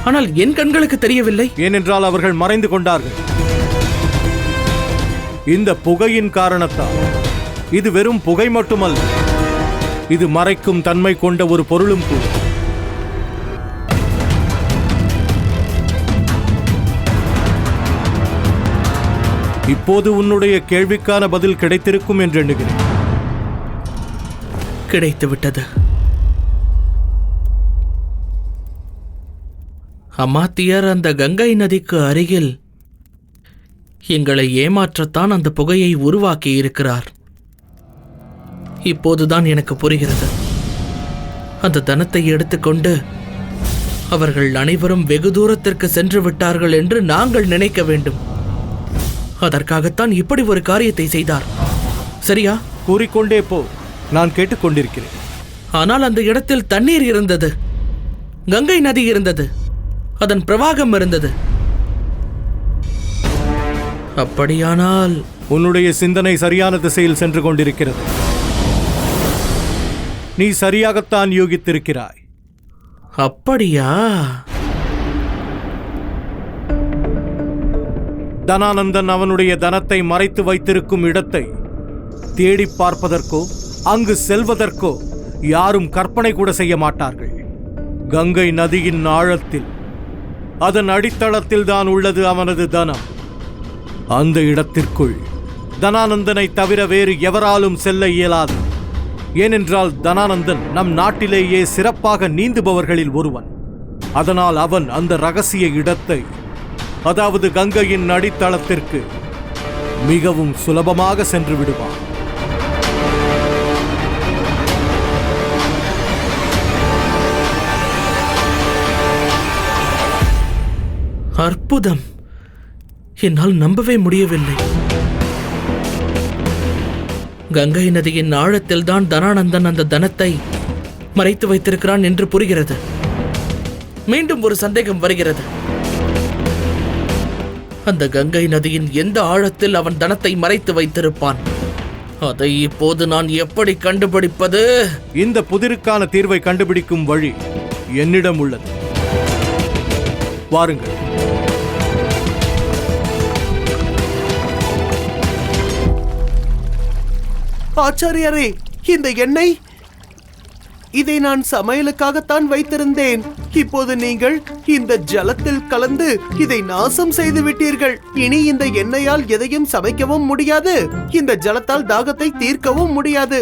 ஆனால் என் கண்களுக்கு தெரியவில்லை. ஏனென்றால் அவர்கள் மறைந்து கொண்டார்கள். இந்த புகையின் காரணத்தால். இது வெறும் புகை மட்டுமல்ல, இது மறைக்கும் தன்மை கொண்ட ஒரு பொருளும் கூட. இப்போது உன்னுடைய கேள்விக்கான பதில் கிடைத்திருக்கும் என்று எண்ணுகிறேன். கிடைத்துவிட்டது. அமாத்தியர் அந்த கங்கை நதிக்கு அருகில் எங்களை ஏமாற்றத்தான் அந்த புகையை உருவாக்கி இருக்கிறார். இப்போதுதான் எனக்கு புரிகிறது. அந்த தனத்தை எடுத்துக்கொண்டு அவர்கள் அனைவரும் வெகு தூரத்திற்கு சென்று விட்டார்கள் என்று நாங்கள் நினைக்க வேண்டும். அதற்காகத்தான் இப்படி ஒரு காரியத்தை செய்தார். சரியா? கூறிக்கொண்டே போ, நான் கேட்டுக்கொண்டிருக்கிறேன். ஆனால் அந்த இடத்தில் தண்ணீர் இருந்தது, கங்கை நதி இருந்தது, அதன் பிரவாகம் இருந்தது. அப்படியானால் உன்னுடைய சிந்தனை சரியான திசையில் சென்று கொண்டிருக்கிறது. நீ சரியாகத்தான் யூகித்திருக்கிறாய். அப்படியா? தனானந்தன் அவனுடைய தனத்தை மறைத்து வைத்திருக்கும் இடத்தை தேடி பார்ப்பதற்கோ அங்கு செல்வதற்கோ யாரும் கற்பனை கூட செய்ய மாட்டார்கள். கங்கை நதியின் ஆழத்தில், அதன் அடித்தளத்தில் தான் உள்ளது அவனது தனம். அந்த இடத்திற்குள் தனானந்தனை தவிர வேறு எவராலும் செல்ல இயலாது. ஏனென்றால் தனானந்தன் நம் நாட்டிலேயே சிறப்பாக நீந்துபவர்களில் ஒருவன். அதனால் அவன் அந்த ரகசிய இடத்தை, அதாவது கங்கையின் அடித்தளத்திற்கு மிகவும் சுலபமாக சென்று விடுவான். அற்புதம்! என்னால் நம்பவே முடியவில்லை. கங்கை நதியின் ஆழத்தில் தான் தனானந்தன் அந்த தனத்தை மறைத்து வைத்திருக்கிறான் என்று புரிகிறது. மீண்டும் ஒரு சந்தேகம் வருகிறது. அந்த கங்கை நதியின் எந்த ஆழத்தில் அவன் தனத்தை மறைத்து வைத்திருப்பான்? அதை இப்போது நான் எப்படி கண்டுபிடிப்பது? இந்த புதிருக்கான தீர்வை கண்டுபிடிக்கும் வழி என்னிடம் உள்ளது. வாருங்கள். ஆச்சாரியரே, இந்த எண்ணெய் இதை நான் சமையலுக்காகத்தான் வைத்திருந்தேன். இப்போது நீங்கள் இந்த ஜலத்தில் கலந்து இதை நாசம் செய்து விட்டீர்கள். இனி இந்த எண்ணெயால் எதையும் சமைக்கவும் முடியாது, இந்த ஜலத்தால் தாகத்தை தீர்க்கவும் முடியாது.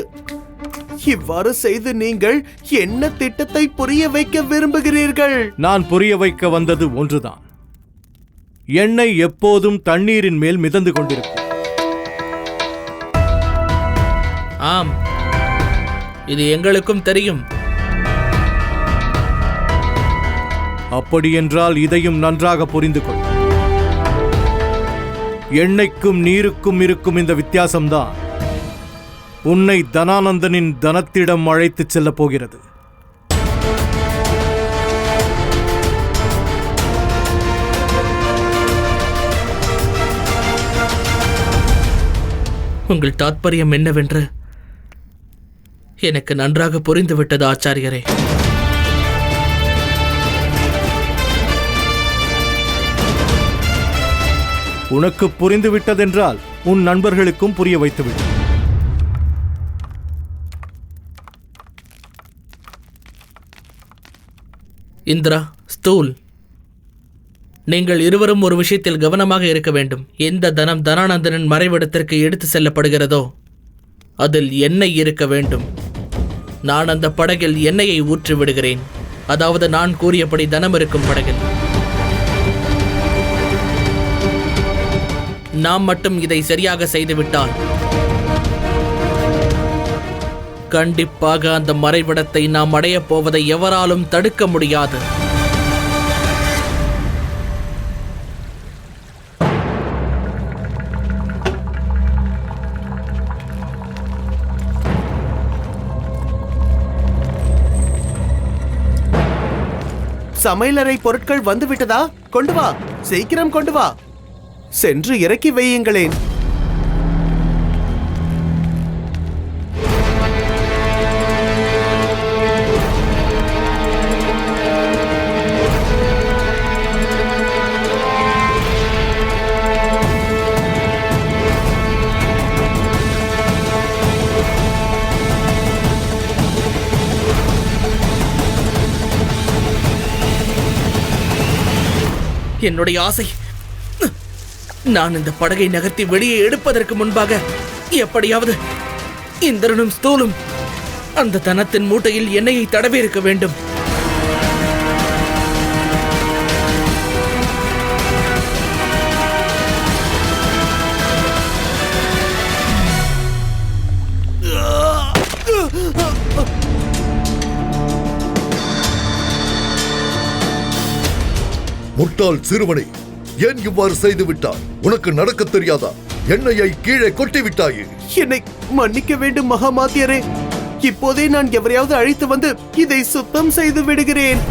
இவ்வாறு செய்து நீங்கள் என்ன திட்டத்தை புரிய வைக்க விரும்புகிறீர்கள்? நான் புரிய வைக்க வந்தது ஒன்றுதான். எண்ணெய் எப்போதும் தண்ணீரின் மேல் மிதந்து கொண்டிருக்கும். ஆம், இது எங்களுக்கும் தெரியும். அப்படியென்றால் இதையும் நன்றாக புரிந்து கொள். எண்ணெய்க்கும் நீருக்கும் இருக்கும் இந்த வித்தியாசம்தான் உன்னை தனானந்தனின் தனத்திடம் அழைத்துச் செல்லப் போகிறது. உங்கள் தாத்பரியம் என்னவென்று எனக்கு நன்றாக புரிந்துவிட்டது ஆச்சாரியரே. உனக்கு புரிந்துவிட்டதென்றால் உன் நண்பர்களுக்கும் புரிய வைத்துவிடு. இந்திரா, ஸ்தூல், நீங்கள் இருவரும் ஒரு விஷயத்தில் கவனமாக இருக்க வேண்டும். எந்த தனம் தனானந்தனின் மறைவிடத்திற்கு எடுத்து செல்லப்படுகிறதோ அதில் எண்ணெய் இருக்க வேண்டும். நான் அந்த படகில் எண்ணெயை ஊற்றி விடுகிறேன். அதாவது நான் கூறியபடி தனம் இருக்கும் படகில். நாம் மட்டும் இதை சரியாக செய்துவிட்டால் கண்டிப்பாக அந்த மறைவிடத்தை நாம் அடையப் போவதை எவராலும் தடுக்க முடியாது. சமையலறை பொருட்கள் வந்துவிட்டதா? கொண்டு வா, சீக்கிரம் கொண்டு வா. சென்று இறக்கி வையுங்களேன். என்னுடைய ஆசை, நான் இந்த படகை நகர்த்தி வெளியே எடுப்பதற்கு முன்பாக எப்படியாவது இந்திரனும் ஸ்தூலும் அந்த தனத்தின் மூட்டையில் எண்ணெயை தடவி இருக்க வேண்டும். முட்டாள் சிறுவனை, ஏன் இவ்வாறு செய்து விட்டாய்? உனக்கு நடக்க தெரியாதா? எண்ணெயை கீழே கொட்டி விட்டாயே. என்னை மன்னிக்க வேண்டும் மகாமாத்தியரே. இப்போதே நான் எவரையாவது அழைத்து வந்து இதை சுத்தம் செய்து விடுகிறேன்.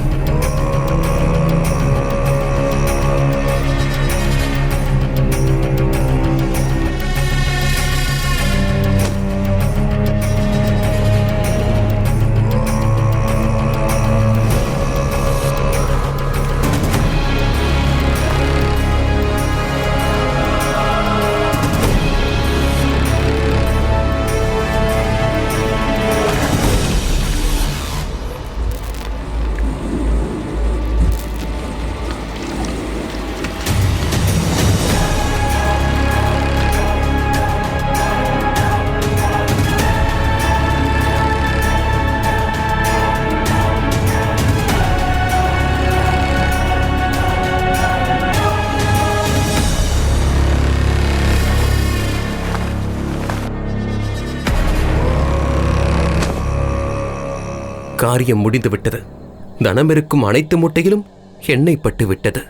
காரியம் முடிந்துவிட்டது. தனம் இருக்கும் அனைத்து மூட்டையிலும் எண்ணெய் பட்டு விட்டது.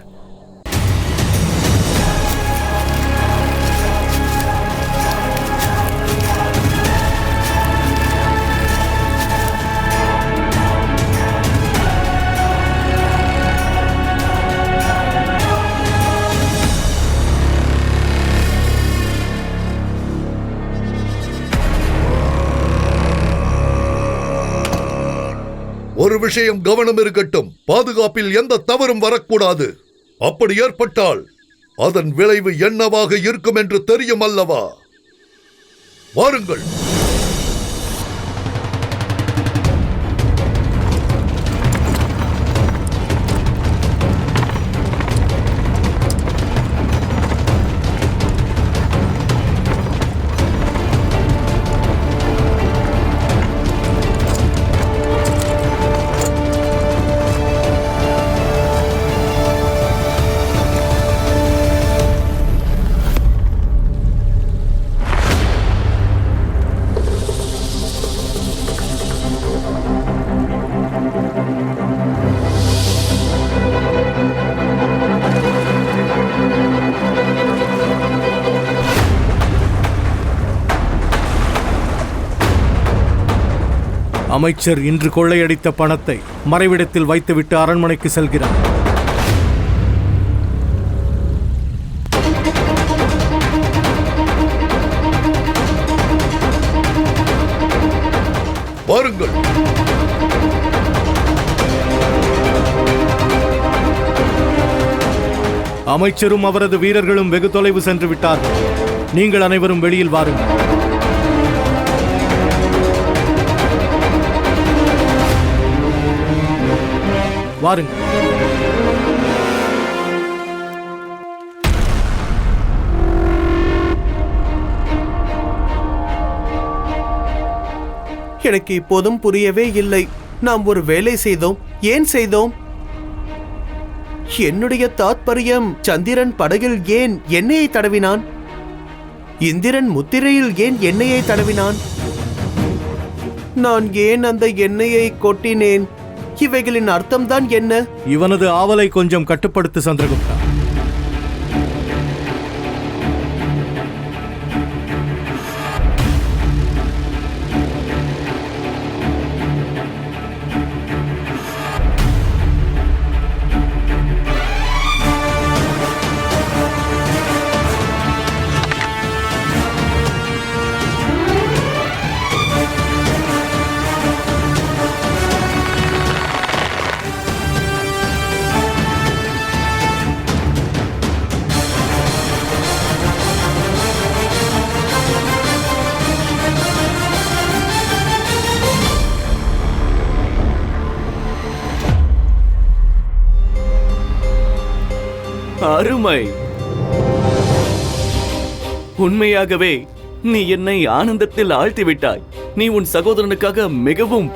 ஒரு விஷயம் கவனம் இருக்கட்டும். பாதுகாப்பில் எந்த தவறும் வரக்கூடாது. அப்படி ஏற்பட்டால் அதன் விளைவு என்னவாக இருக்கும் என்று தெரியும் அல்லவா? வாருங்கள். அமைச்சர் இன்று கொள்ளையடித்த பணத்தை மறைவிடத்தில் வைத்துவிட்டு அரண்மனைக்கு செல்கிறார். வாருங்கள். அமைச்சரும் அவரது வீரர்களும் வெகு தொலைவு சென்று விட்டார்கள். நீங்கள் அனைவரும் வெளியில் வாருங்கள். வாருங்கள். எனக்கு இப்போதும் புரியவே இல்லை. நாம் ஒரு வேலை செய்தோம். ஏன் செய்தோம்? என்னுடைய தாத்பரியம், சந்திரன் படகில் ஏன் எண்ணெயை தடவினான்? இந்திரன் முத்திரையில் ஏன் எண்ணெயை தடவினான்? நான் ஏன் அந்த எண்ணெயை கொட்டினேன்? இவைகளின் அர்த்தம்தான் என்ன? இவனது ஆவலை கொஞ்சம் கட்டுப்படுத்து சந்திரகுப்தா. அருமை. உண்மையாகவே நீ என்னை ஆனந்தத்தில் ஆழ்த்திவிட்டாய். நீ உன் சகோதரனுக்காக மிகவும்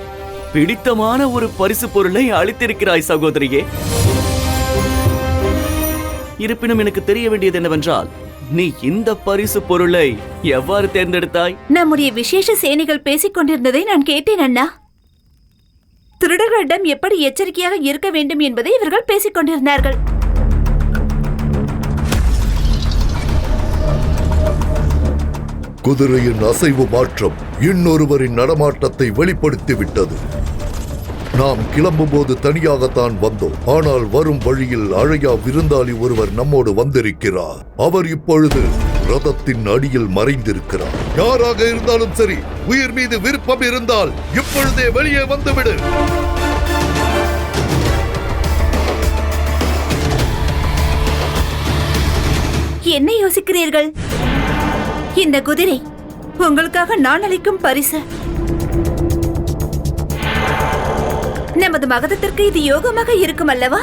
பிடித்தமான ஒரு பரிசு பொருளை அளித்திருக்கிறாய் சகோதரியே. இருப்பினும் எனக்கு தெரிய வேண்டியது என்னவென்றால், நீ இந்த பரிசு பொருளை எவ்வாறு தேர்ந்தெடுத்தாய்? நம்முடைய விசேஷ சேனைகள் பேசிக் கொண்டிருந்ததை நான் கேட்டேன் அண்ணா. திருடர்களிடம் எப்படி எச்சரிக்கையாக இருக்க வேண்டும் என்பதை இவர்கள் பேசிக் கொண்டிருந்தார்கள். குதிரையின் அசைவு மாற்றம் இன்னொருவரின் நடமாட்டத்தை வெளிப்படுத்திவிட்டது. நாம் கிளம்பும் போது தனியாகத்தான் வந்தோம். ஆனால் வரும் வழியில் அழையா விருந்தாளி ஒருவர் நம்மோடு வந்திருக்கிறார். அவர் இப்பொழுது ரதத்தின் அடியில் மறைந்திருக்கிறார். யாராக இருந்தாலும் சரி, உயிர் மீது விருப்பம் இருந்தால் இப்பொழுதே வெளியே வந்துவிடு. என்ன யோசிக்கிறீர்கள்? இந்த குதிரை உங்களுக்காக நான் அளிக்கும் பரிசு. நமது மகதத்திற்கு இது யோகமாக இருக்கும் அல்லவா?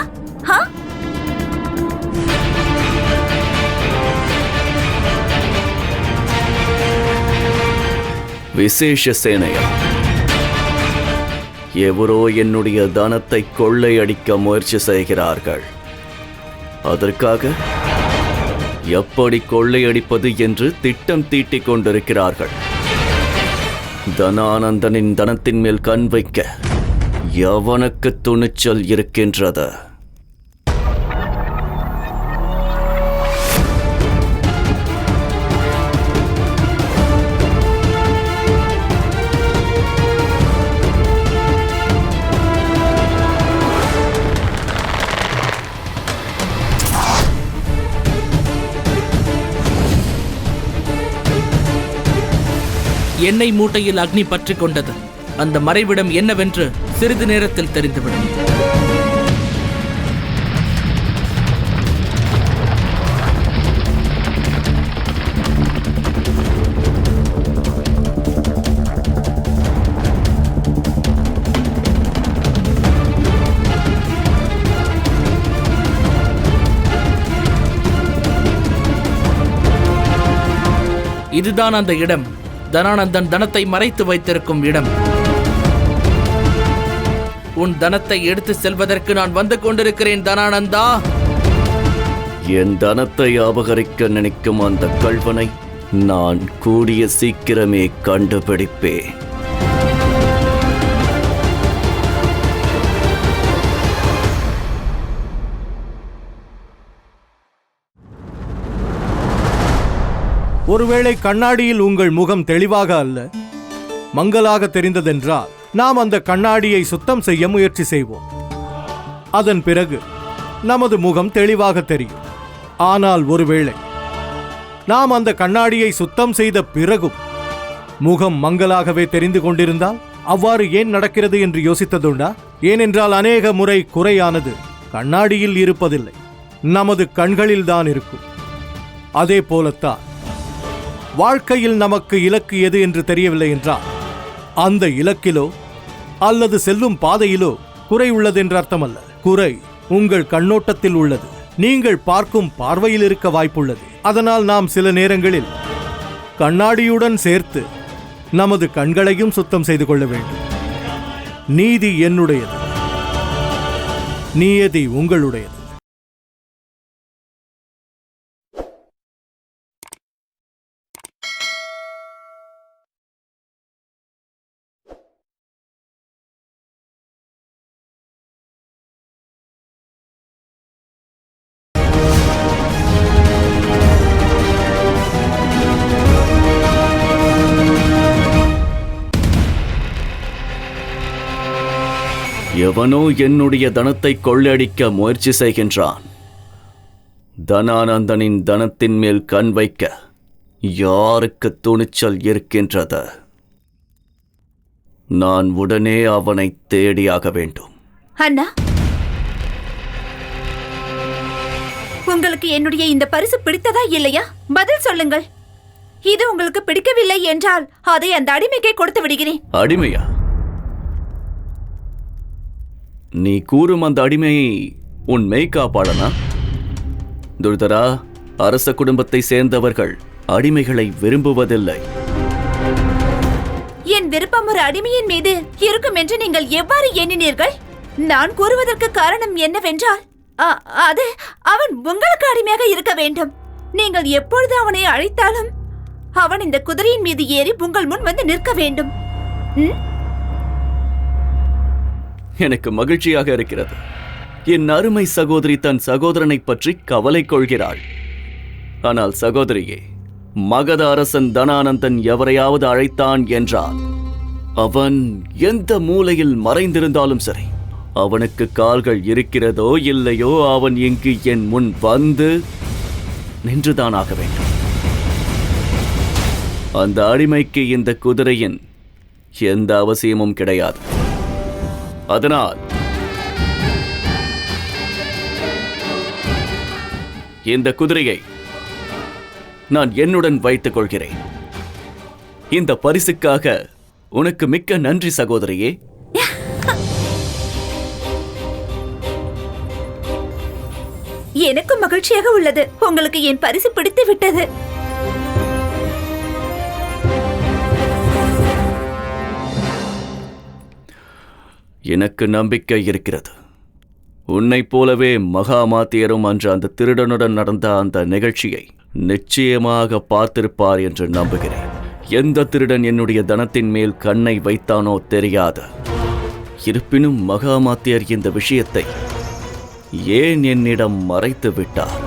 விசேஷ சேனையா? எவரோ என்னுடைய தனத்தை கொள்ளையடிக்க முயற்சி செய்கிறார்கள். அதற்காக எப்படி கொள்ளையடிப்பது என்று திட்டம் தீட்டிக் கொண்டிருக்கிறார்கள். தனானந்தனின் தனத்தின் மேல் கண் வைக்க எவனுக்கு துணிச்சல் இருக்கின்றது? எண்ணெய் மூட்டையில் அக்னி பற்றிக் கொண்டது. அந்த மறைவிடம் என்னவென்று சிறிது நேரத்தில் தெரிந்துவிடும். இதுதான் அந்த இடம். தனானந்தன் தனத்தை மறைத்து வைத்திருக்கும் இடம். உன் தனத்தை எடுத்து செல்வதற்கு நான் வந்து கொண்டிருக்கிறேன் தனானந்தா. என் தனத்தை அபகரிக்க நினைக்கும் அந்த கள்வனை நான் கூடிய சீக்கிரமே கண்டுபிடிப்பேன். ஒருவேளை கண்ணாடியில் உங்கள் முகம் தெளிவாக அல்ல, மங்கலாக தெரிந்ததென்றால் நாம் அந்த கண்ணாடியை சுத்தம் செய்ய முயற்சி செய்வோம். அதன் பிறகு நமது முகம் தெளிவாக தெரியும். ஆனால் ஒருவேளை நாம் அந்த கண்ணாடியை சுத்தம் செய்த பிறகும் முகம் மங்கலாகவே தெரிந்து கொண்டிருந்தால் அவ்வாறு ஏன் நடக்கிறது என்று யோசித்ததுண்டா? ஏனென்றால் அநேக முறை குறையானது கண்ணாடியில் இருப்பதில்லை, நமது கண்களில்தான் இருக்கும். அதே போலத்தான் வாழ்க்கையில் நமக்கு இலக்கு எது என்று தெரியவில்லை என்றால் அந்த இலக்கிலோ அல்லது செல்லும் பாதையிலோ குறை உள்ளது என்று அர்த்தமல்ல. குறை உங்கள் கண்ணோட்டத்தில் உள்ளது, நீங்கள் பார்க்கும் பார்வையில் இருக்க வாய்ப்புள்ளது. அதனால் நாம் சில நேரங்களில் கண்ணாடியுடன் சேர்த்து நமது கண்களையும் சுத்தம் செய்து கொள்ள வேண்டும். நீதி என்னுடையது, நியதி உங்களுடையது. எவனோ என்னுடைய தனத்தை கொள்ளையடிக்க முயற்சி செய்கின்றான். தனானந்தனின் தனத்தின் மேல் கண் வைக்க யாருக்கு துணிச்சல் இருக்கின்றது? நான் உடனே அவனை தேடியாக வேண்டும். அண்ணா, உங்களுக்கு என்னுடைய இந்த பரிசு பிடித்ததா இல்லையா? பதில் சொல்லுங்கள். இது உங்களுக்கு பிடிக்கவில்லை என்றால் அதை அந்த அடிமைக்கே கொடுத்து விடுகிறேன். அடிமையா? நீ கூறும் அந்த அடிமை உன் மெய்காப்பாளனா? துர்தரா, அரச குடும்பத்தை சேர்ந்தவர்கள் அடிமைகளை விரும்புவதில்லை. என் விருப்பம் ஒரு அடிமையின் மீது இருக்கும் என்று நீங்கள் எவ்வாறு எண்ணினீர்கள்? நான் கூறுவதற்கு காரணம் என்னவென்றால் அது அவன் உங்களுக்கு அடிமையாக இருக்க வேண்டும். நீங்கள் எப்பொழுது அவனை அழைத்தாலும் அவன் இந்த குதிரையின் மீது ஏறி உங்கள் முன் வந்து நிற்க வேண்டும். எனக்கு மகிழ்ச்சியாக இருக்கிறது. என் அருமை சகோதரி தன் சகோதரனை பற்றி கவலை கொள்கிறாள். ஆனால் சகோதரியே, மகத அரசன் தனானந்தன் எவரையாவது அழைத்தான் என்றால் அவன் எந்த மூலையில் மறைந்திருந்தாலும் சரி, அவனுக்கு கால்கள் இருக்கிறதோ இல்லையோ, அவன் இங்கு என் முன் வந்து நின்றுதான் ஆக வேண்டும். அந்த அடிமைக்கு இந்த குதிரையின் எந்த அவசியமும் கிடையாது. அதனால் இந்த குதிரையை நான் என்னுடன் வைத்துக் கொள்கிறேன். இந்த பரிசுக்காக உனக்கு மிக்க நன்றி சகோதரியே. எனக்கும் மகிழ்ச்சியாக உள்ளது. உங்களுக்கு என் பரிசு பிடித்து விட்டது. எனக்கு நம்பிக்கை இருக்கிறது. உன்னைப் போலவே மகாமாத்தியரும் அன்று அந்த திருடனுடன் நடந்த அந்த நிகழ்ச்சியை நிச்சயமாக பார்த்திருப்பார் என்று நம்புகிறேன். எந்த திருடன் என்னுடைய தனத்தின் மேல் கண்ணை வைத்தானோ தெரியாது. இருப்பினும் மகாமாத்தியர் இந்த விஷயத்தை ஏன் என்னிடம் மறைத்து விட்டார்?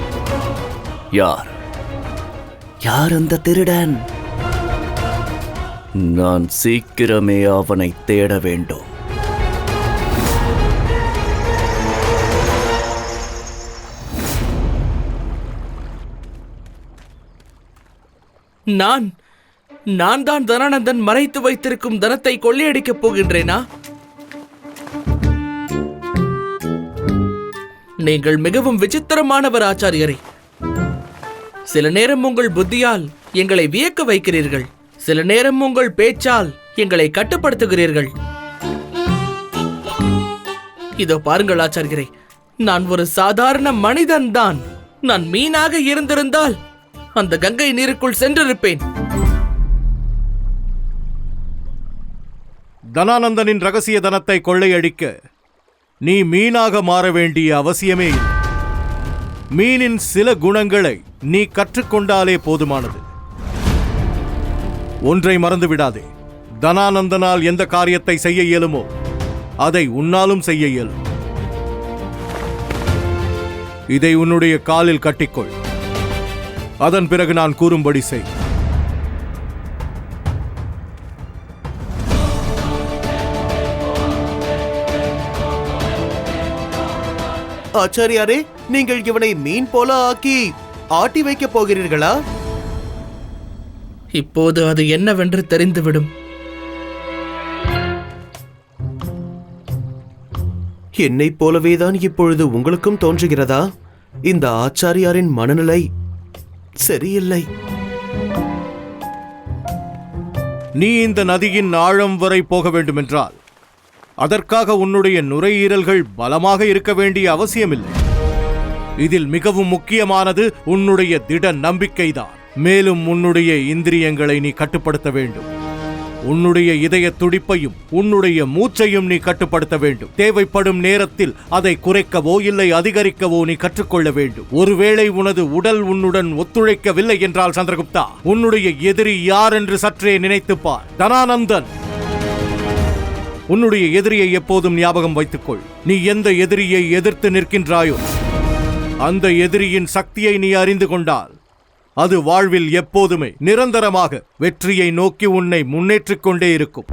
யார் அந்த திருடன்? நான் சீக்கிரமே அவனை தேட வேண்டும். நான் தான் தனானந்தன் மறைத்து வைத்திருக்கும் தனத்தை கொள்ளையடிக்கப் போகின்றேனா? நீங்கள் மிகவும் விசித்திரமானவர் ஆச்சாரியரே. சில நேரம் உங்கள் புத்தியால் எங்களை வியக்க வைக்கிறீர்கள், சில நேரம் உங்கள் பேச்சால் எங்களை கட்டுப்படுத்துகிறீர்கள். இதோ பாருங்கள் ஆச்சாரியரே, நான் ஒரு சாதாரண மனிதன் தான். நான் மீனாக இருந்திருந்தால் அந்த கங்கை நீருக்குள் சென்றிருப்பேன். தனானந்தனின் ரகசிய தனத்தை கொள்ளையடிக்க நீ மீனாக மாற வேண்டிய அவசியமே இல்லை. மீனின் சில குணங்களை நீ கற்றுக்கொண்டாலே போதுமானது. ஒன்றை மறந்து விடாதே, தனானந்தனால் எந்த காரியத்தை செய்ய இயலுமோ அதை உன்னாலும் செய்ய இயலும். இதை உன்னுடைய காலில் கட்டிக்கொள். அதன் பிறகு நான் கூறும்படி செய். ஆச்சாரியாரே, நீங்கள் இவனை மீன் போல ஆக்கி ஆட்டி வைக்கப் போகிறீர்களா? இப்போது அது என்னவென்று தெரிந்துவிடும். என்னைப் போலவேதான் இப்பொழுது உங்களுக்கும் தோன்றுகிறதா? இந்த ஆச்சாரியாரின் மனநிலை சரியில்லை. நீ இந்த நதியின் ஆழம் வரை போக வேண்டுமென்றால் அதற்காக உன்னுடைய நுரையீரல்கள் பலமாக இருக்க வேண்டிய அவசியமில்லை. இதில் மிகவும் முக்கியமானது உன்னுடைய திட நம்பிக்கைதான். மேலும் உன்னுடைய இந்திரியங்களை நீ கட்டுப்படுத்த வேண்டும். உன்னுடைய இதய துடிப்பையும் உன்னுடைய மூச்சையும் நீ கட்டுப்படுத்த வேண்டும். தேவைப்படும் நேரத்தில் அதை குறைக்கவோ இல்லை அதிகரிக்கவோ நீ கற்றுக்கொள்ள வேண்டும். ஒருவேளை உனது உடல் உன்னுடன் ஒத்துழைக்கவில்லை என்றால் சந்திரகுப்தா, உன்னுடைய எதிரி யார் என்று சற்றே நினைத்துப்பார். தனானந்தன். உன்னுடைய எதிரியை எப்போதும் ஞாபகம் வைத்துக்கொள். நீ எந்த எதிரியை எதிர்த்து நிற்கின்றாயோ அந்த எதிரியின் சக்தியை நீ அறிந்து கொண்டால் அது வாழ்வில் எப்போதுமே நிரந்தரமாக வெற்றியை நோக்கி உன்னை முன்னேற்றிக் கொண்டே இருக்கும்.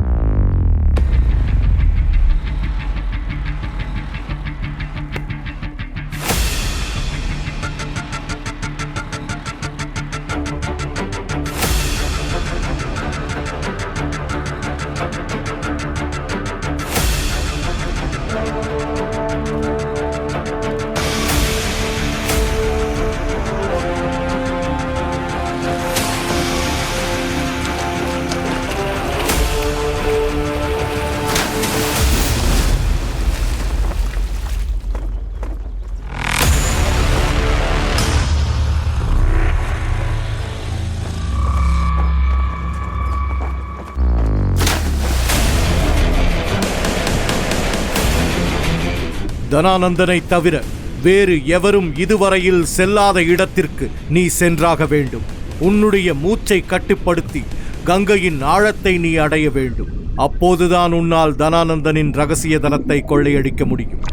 தனானந்தனை தவிர வேறு எவரும் இதுவரையில் செல்லாத இடத்திற்கு நீ சென்றாக வேண்டும். உன்னுடைய மூச்சை கட்டுப்படுத்தி கங்கையின் ஆழத்தை நீ அடைய வேண்டும். அப்போதுதான் உன்னால் தனானந்தனின் ரகசிய தனத்தை கொள்ளையடிக்க முடியும்.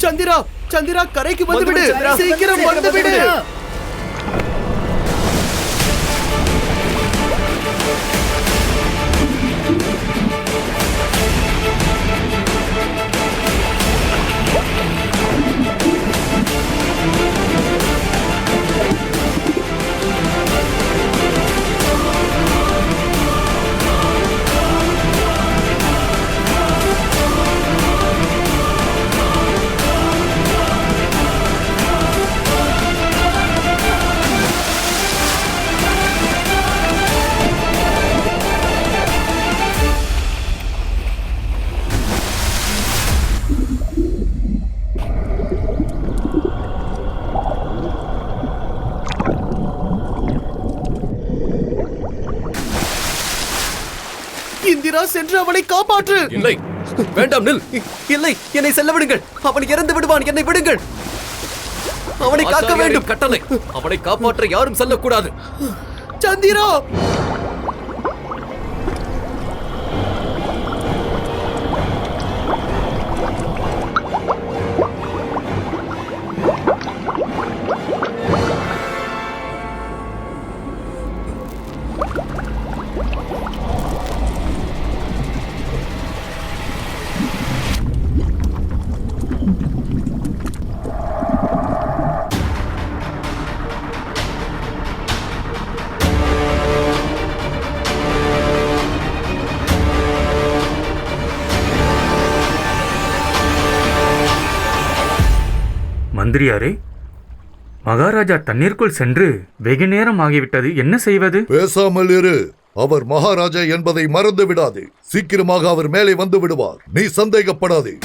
சந்திரா, சந்திரா, கரைக்கு வந்துவிடு. சீக்கிரம் வந்துவிடு. இந்திரா, சென்று அவனை காப்பாற்று. இல்லை, வேண்டாம், நில். இல்லை, என்னை செல்ல விடுங்கள். அவன் இறந்து விடுவான். என்னை விடுங்கள். அவனை காக்க வேண்டும். கட்டளை. அவனை காப்பாற்ற யாரும் செல்லக்கூடாது. சந்திரா, மந்திரியாரே, மகாராஜா தண்ணீருக்குள் சென்று வெகு நேரம் ஆகிவிட்டது. என்ன செய்வது? பேசாமல் இரு. அவர் மகாராஜா என்பதை மறந்து விடாதே. சீக்கிரமாக அவர் மேலே வந்து விடுவார். நீ சந்தேகப்படாதே.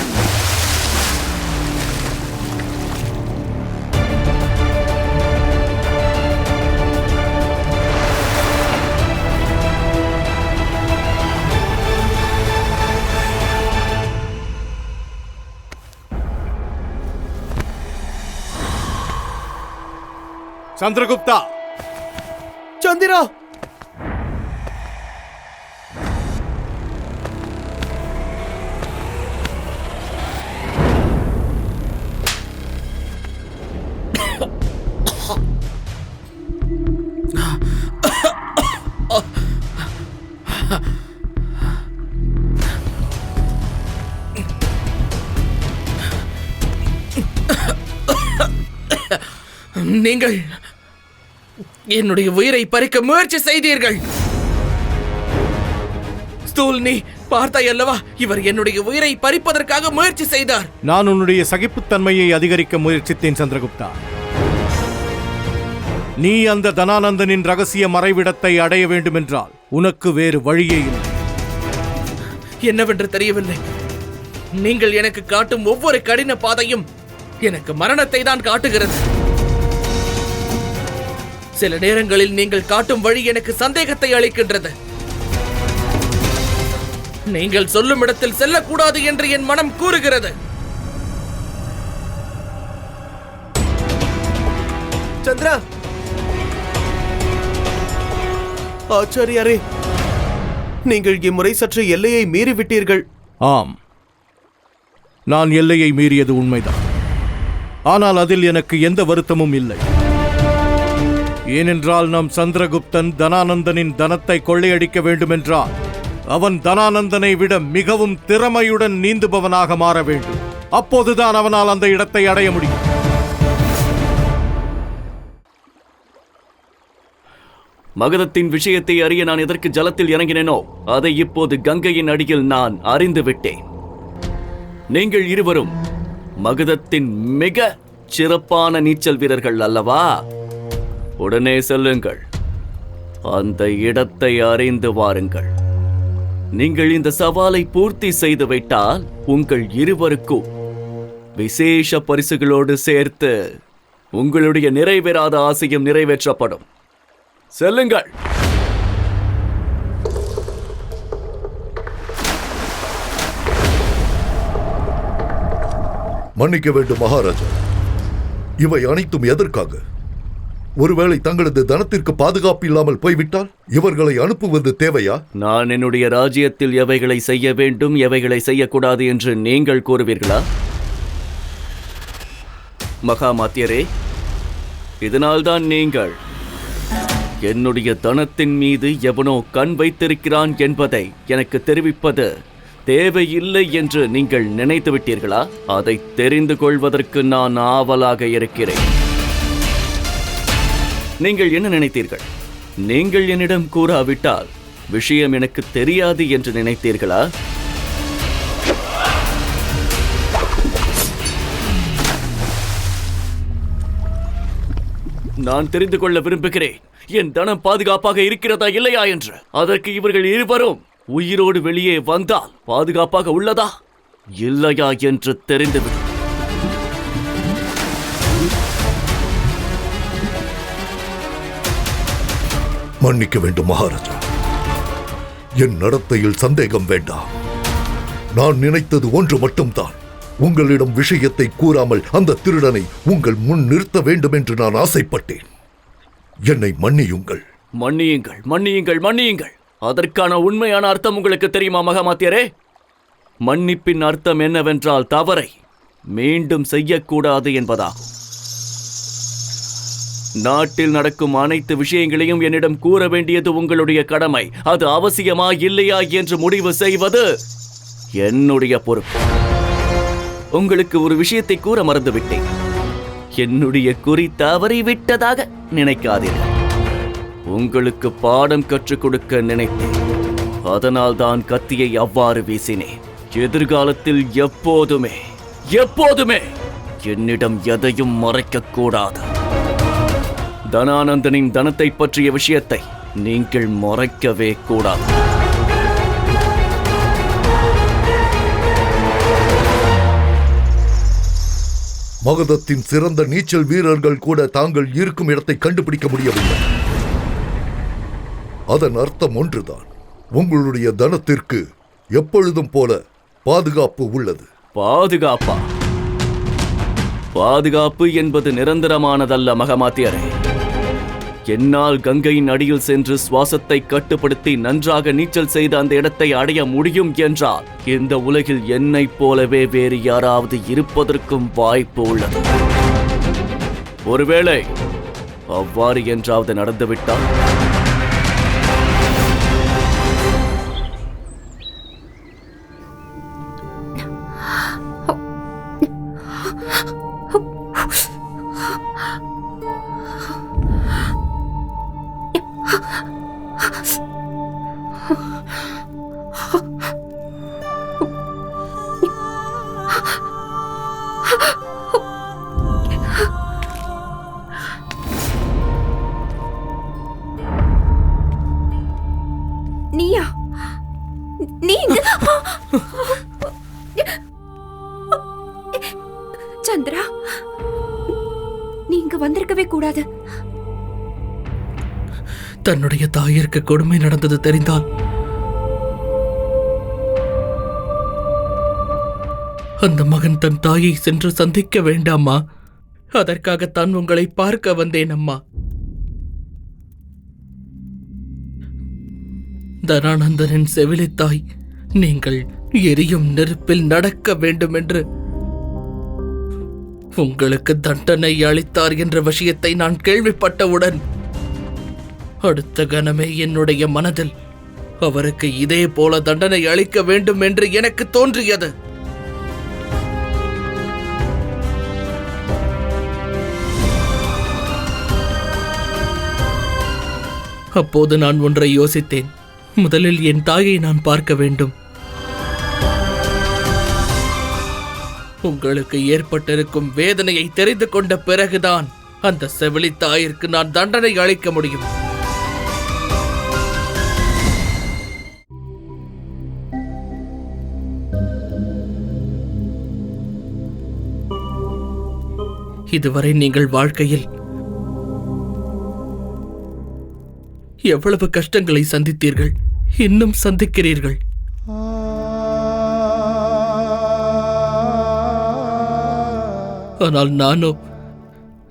சந்திரகுப்தா. சந்திரா, நீங்கள் என்னுடைய உயிரை பறிக்க முயற்சி செய்தீர்கள். ஸ்தூல், நீ பார்த்தாய் அல்லவா? இவர் என்னுடைய உயிரை பறிப்பதற்காக முயற்சி செய்தார். நான் உன்னுடைய சகிப்புத்தன்மையை அதிகரிக்க முயற்சித்தேன் சந்திரகுப்தா. நீ அந்த தனானந்தனின் ரகசிய மறைவிடத்தை அடைய வேண்டுமென்றால் உனக்கு வேறு வழியே இல்லை. என்னவென்று தெரியவில்லை. நீங்கள் எனக்கு காட்டும் ஒவ்வொரு கடின பாதையும் எனக்கு மரணத்தை தான் காட்டுகிறது. சில நேரங்களில் நீங்கள் காட்டும் வழி எனக்கு சந்தேகத்தை அளிக்கின்றது. நீங்கள் சொல்லும் இடத்தில் செல்லக்கூடாது என்று என் மனம் கூறுகிறது. சந்திரா, ஆச்சாரியாரே, நீங்கள் இம்முறை சற்று எல்லையை மீறிவிட்டீர்கள். ஆம், நான் எல்லையை மீறியது உண்மைதான். ஆனால் அதில் எனக்கு எந்த வருத்தமும் இல்லை. ஏனென்றால் நம் சந்திரகுப்தன் தனானந்தனின் தனத்தை கொள்ளையடிக்க வேண்டுமென்றால் அவன் தனானந்தனை விட மிகவும் திறமையுடன் நீந்துபவனாக மாற வேண்டும். அப்போதுதான் அவனால் அந்த இடத்தை அடைய முடியும். மகதத்தின் விஷயத்தை அறிய நான் எதற்கு ஜலத்தில் இறங்கினேனோ அதை இப்போது கங்கையின் அடியில் நான் அறிந்து விட்டேன். நீங்கள் இருவரும் மகதத்தின் மிக சிறப்பான நீச்சல் வீரர்கள் அல்லவா? உடனே செல்லுங்கள், அந்த இடத்தை அறிந்து வாருங்கள். நீங்கள் இந்த சவாலை பூர்த்தி செய்து விட்டால் உங்கள் இருவருக்கும் விசேஷ பரிசுகளோடு சேர்த்து உங்களுடைய நிறைவேறாத ஆசையும் நிறைவேற்றப்படும். செல்லுங்கள். மன்னிக்க வேண்டும் மகாராஜா, இவை அனைத்தும் எதற்காக? ஒருவேளை தங்களது தனத்திற்கு பாதுகாப்பு இல்லாமல் போய்விட்டால் இவர்களை அனுப்புவது தேவையா? நான் என்னுடைய ராஜ்யத்தில் எவைகளை செய்ய வேண்டும், எவைகளை செய்யக்கூடாது என்று நீங்கள் கூறுவீர்களா? மகாமாத்தியரே, இதனால்தான் நீங்கள் என்னுடைய தனத்தின் மீது எவனோ கண் வைத்திருக்கிறான் என்பதை எனக்கு தெரிவிப்பது தேவையில்லை என்று நீங்கள் நினைத்து விட்டீர்களா? அதை தெரிந்து கொள்வதற்கு நான் ஆவலாக இருக்கிறேன். நீங்கள் என்ன நினைத்தீர்கள்? நீங்கள் என்னிடம் கூறாவிட்டால் விஷயம் எனக்கு தெரியாது என்று நினைத்தீர்களா? நான் தெரிந்து கொள்ள விரும்புகிறேன், என் தனம் பாதுகாப்பாக இருக்கிறதா இல்லையா என்று. அதற்கு இவர்கள் இருவரும் உயிரோடு வெளியே வந்தால் பாதுகாப்பாக உள்ளதா இல்லையா என்று தெரிந்துவிடும். மன்னிக்க வேண்டும் மகாராஜா, என் நடத்தையில் சந்தேகம் வேண்டாம். நான் நினைத்தது ஒன்று மட்டும்தான். உங்களிடம் விஷயத்தை கூறாமல் அந்த திருடனை உங்கள் முன் நிறுத்த வேண்டும் என்று நான் ஆசைப்பட்டேன். என்னை மன்னியுங்கள். மன்னியுங்கள், மன்னியுங்கள், மன்னியுங்கள். அதற்கான உண்மையான அர்த்தம் உங்களுக்கு தெரியுமா மகாமாத்தியரே? மன்னிப்பின் அர்த்தம் என்னவென்றால் தவறை மீண்டும் செய்யக்கூடாது என்பதாகும். நாட்டில் நடக்கும் அனைத்து விஷயங்களையும் என்னிடம் கூற வேண்டியது உங்களுடைய கடமை. அது அவசியமா இல்லையா என்று முடிவு செய்வது என்னுடைய பொறுப்பு. உங்களுக்கு ஒரு விஷயத்தை கூற மறந்துவிட்டேன். என்னுடைய குறி தவறிவிட்டதாக நினைக்காதீர்கள். உங்களுக்கு பாடம் கற்றுக் கொடுக்க நினைத்தேன். அதனால் தான் கத்தியை அவ்வாறு வீசினேன். எதிர்காலத்தில் எப்போதுமே எப்போதுமே என்னிடம் எதையும் மறைக்க கூடாது. தனானந்தனின் தனத்தை பற்றிய விஷயத்தை நீங்கள் மறைக்கவே கூடாது. மகதத்தின் சிறந்த நீச்சல் வீரர்கள் கூட தாங்கள் இருக்கும் இடத்தை கண்டுபிடிக்க முடியவில்லை. அதன் அர்த்தம் ஒன்றுதான், உங்களுடைய தனத்திற்கு எப்பொழுதும் போல பாதுகாப்பு உள்ளது. பாதுகாப்பா? பாதுகாப்பு என்பது நிரந்தரமானதல்ல மகாமாத்தியரே. என்னால் கங்கையின் அடியில் சென்று சுவாசத்தை கட்டுப்படுத்தி நன்றாக நீச்சல் செய்த அந்த இடத்தை அடைய முடியும் என்றால் இந்த உலகில் என்னைப் போலவே வேறு யாராவது இருப்பதற்கும் வாய்ப்பு உள்ளது. ஒருவேளை அவ்வாறு என்றாவது நடந்துவிட்டால் நீயா? நீங்க சந்திரா, நீங்க வந்திருக்கவே கூடாது. தன்னுடைய தாயிற்கு கொடுமை நடந்தது தெரிந்தால் அந்த மகன் தன் தாயை சென்று சந்திக்க வேண்டாமா? அதற்காகத்தான் உங்களை பார்க்க வந்தேன் அம்மா. தனானந்தனின் செவிலித்தாய், நீங்கள் எரியும் நெருப்பில் நடக்க வேண்டும் என்று உங்களுக்கு தண்டனை அளித்தார் என்ற விஷயத்தை நான் கேள்விப்பட்டவுடன் அடுத்த கணமே என்னுடைய மனதில் அவருக்கு இதே போல தண்டனை அளிக்க வேண்டும் என்று எனக்கு தோன்றியது. அப்போது நான் ஒன்றை யோசித்தேன். முதலில் என் தாயை நான் பார்க்க வேண்டும். உங்களுக்கு ஏற்பட்டிருக்கும் வேதனையை தெரிந்து கொண்ட பிறகுதான் அந்த செவிலி தாயிற்கு நான் தண்டனை அளிக்க முடியும். இதுவரை நீங்கள் வாழ்க்கையில் எவ்வளவு கஷ்டங்களை சந்தித்தீர்கள், இன்னும் சந்திக்கிறீர்கள். ஆனால் நானோ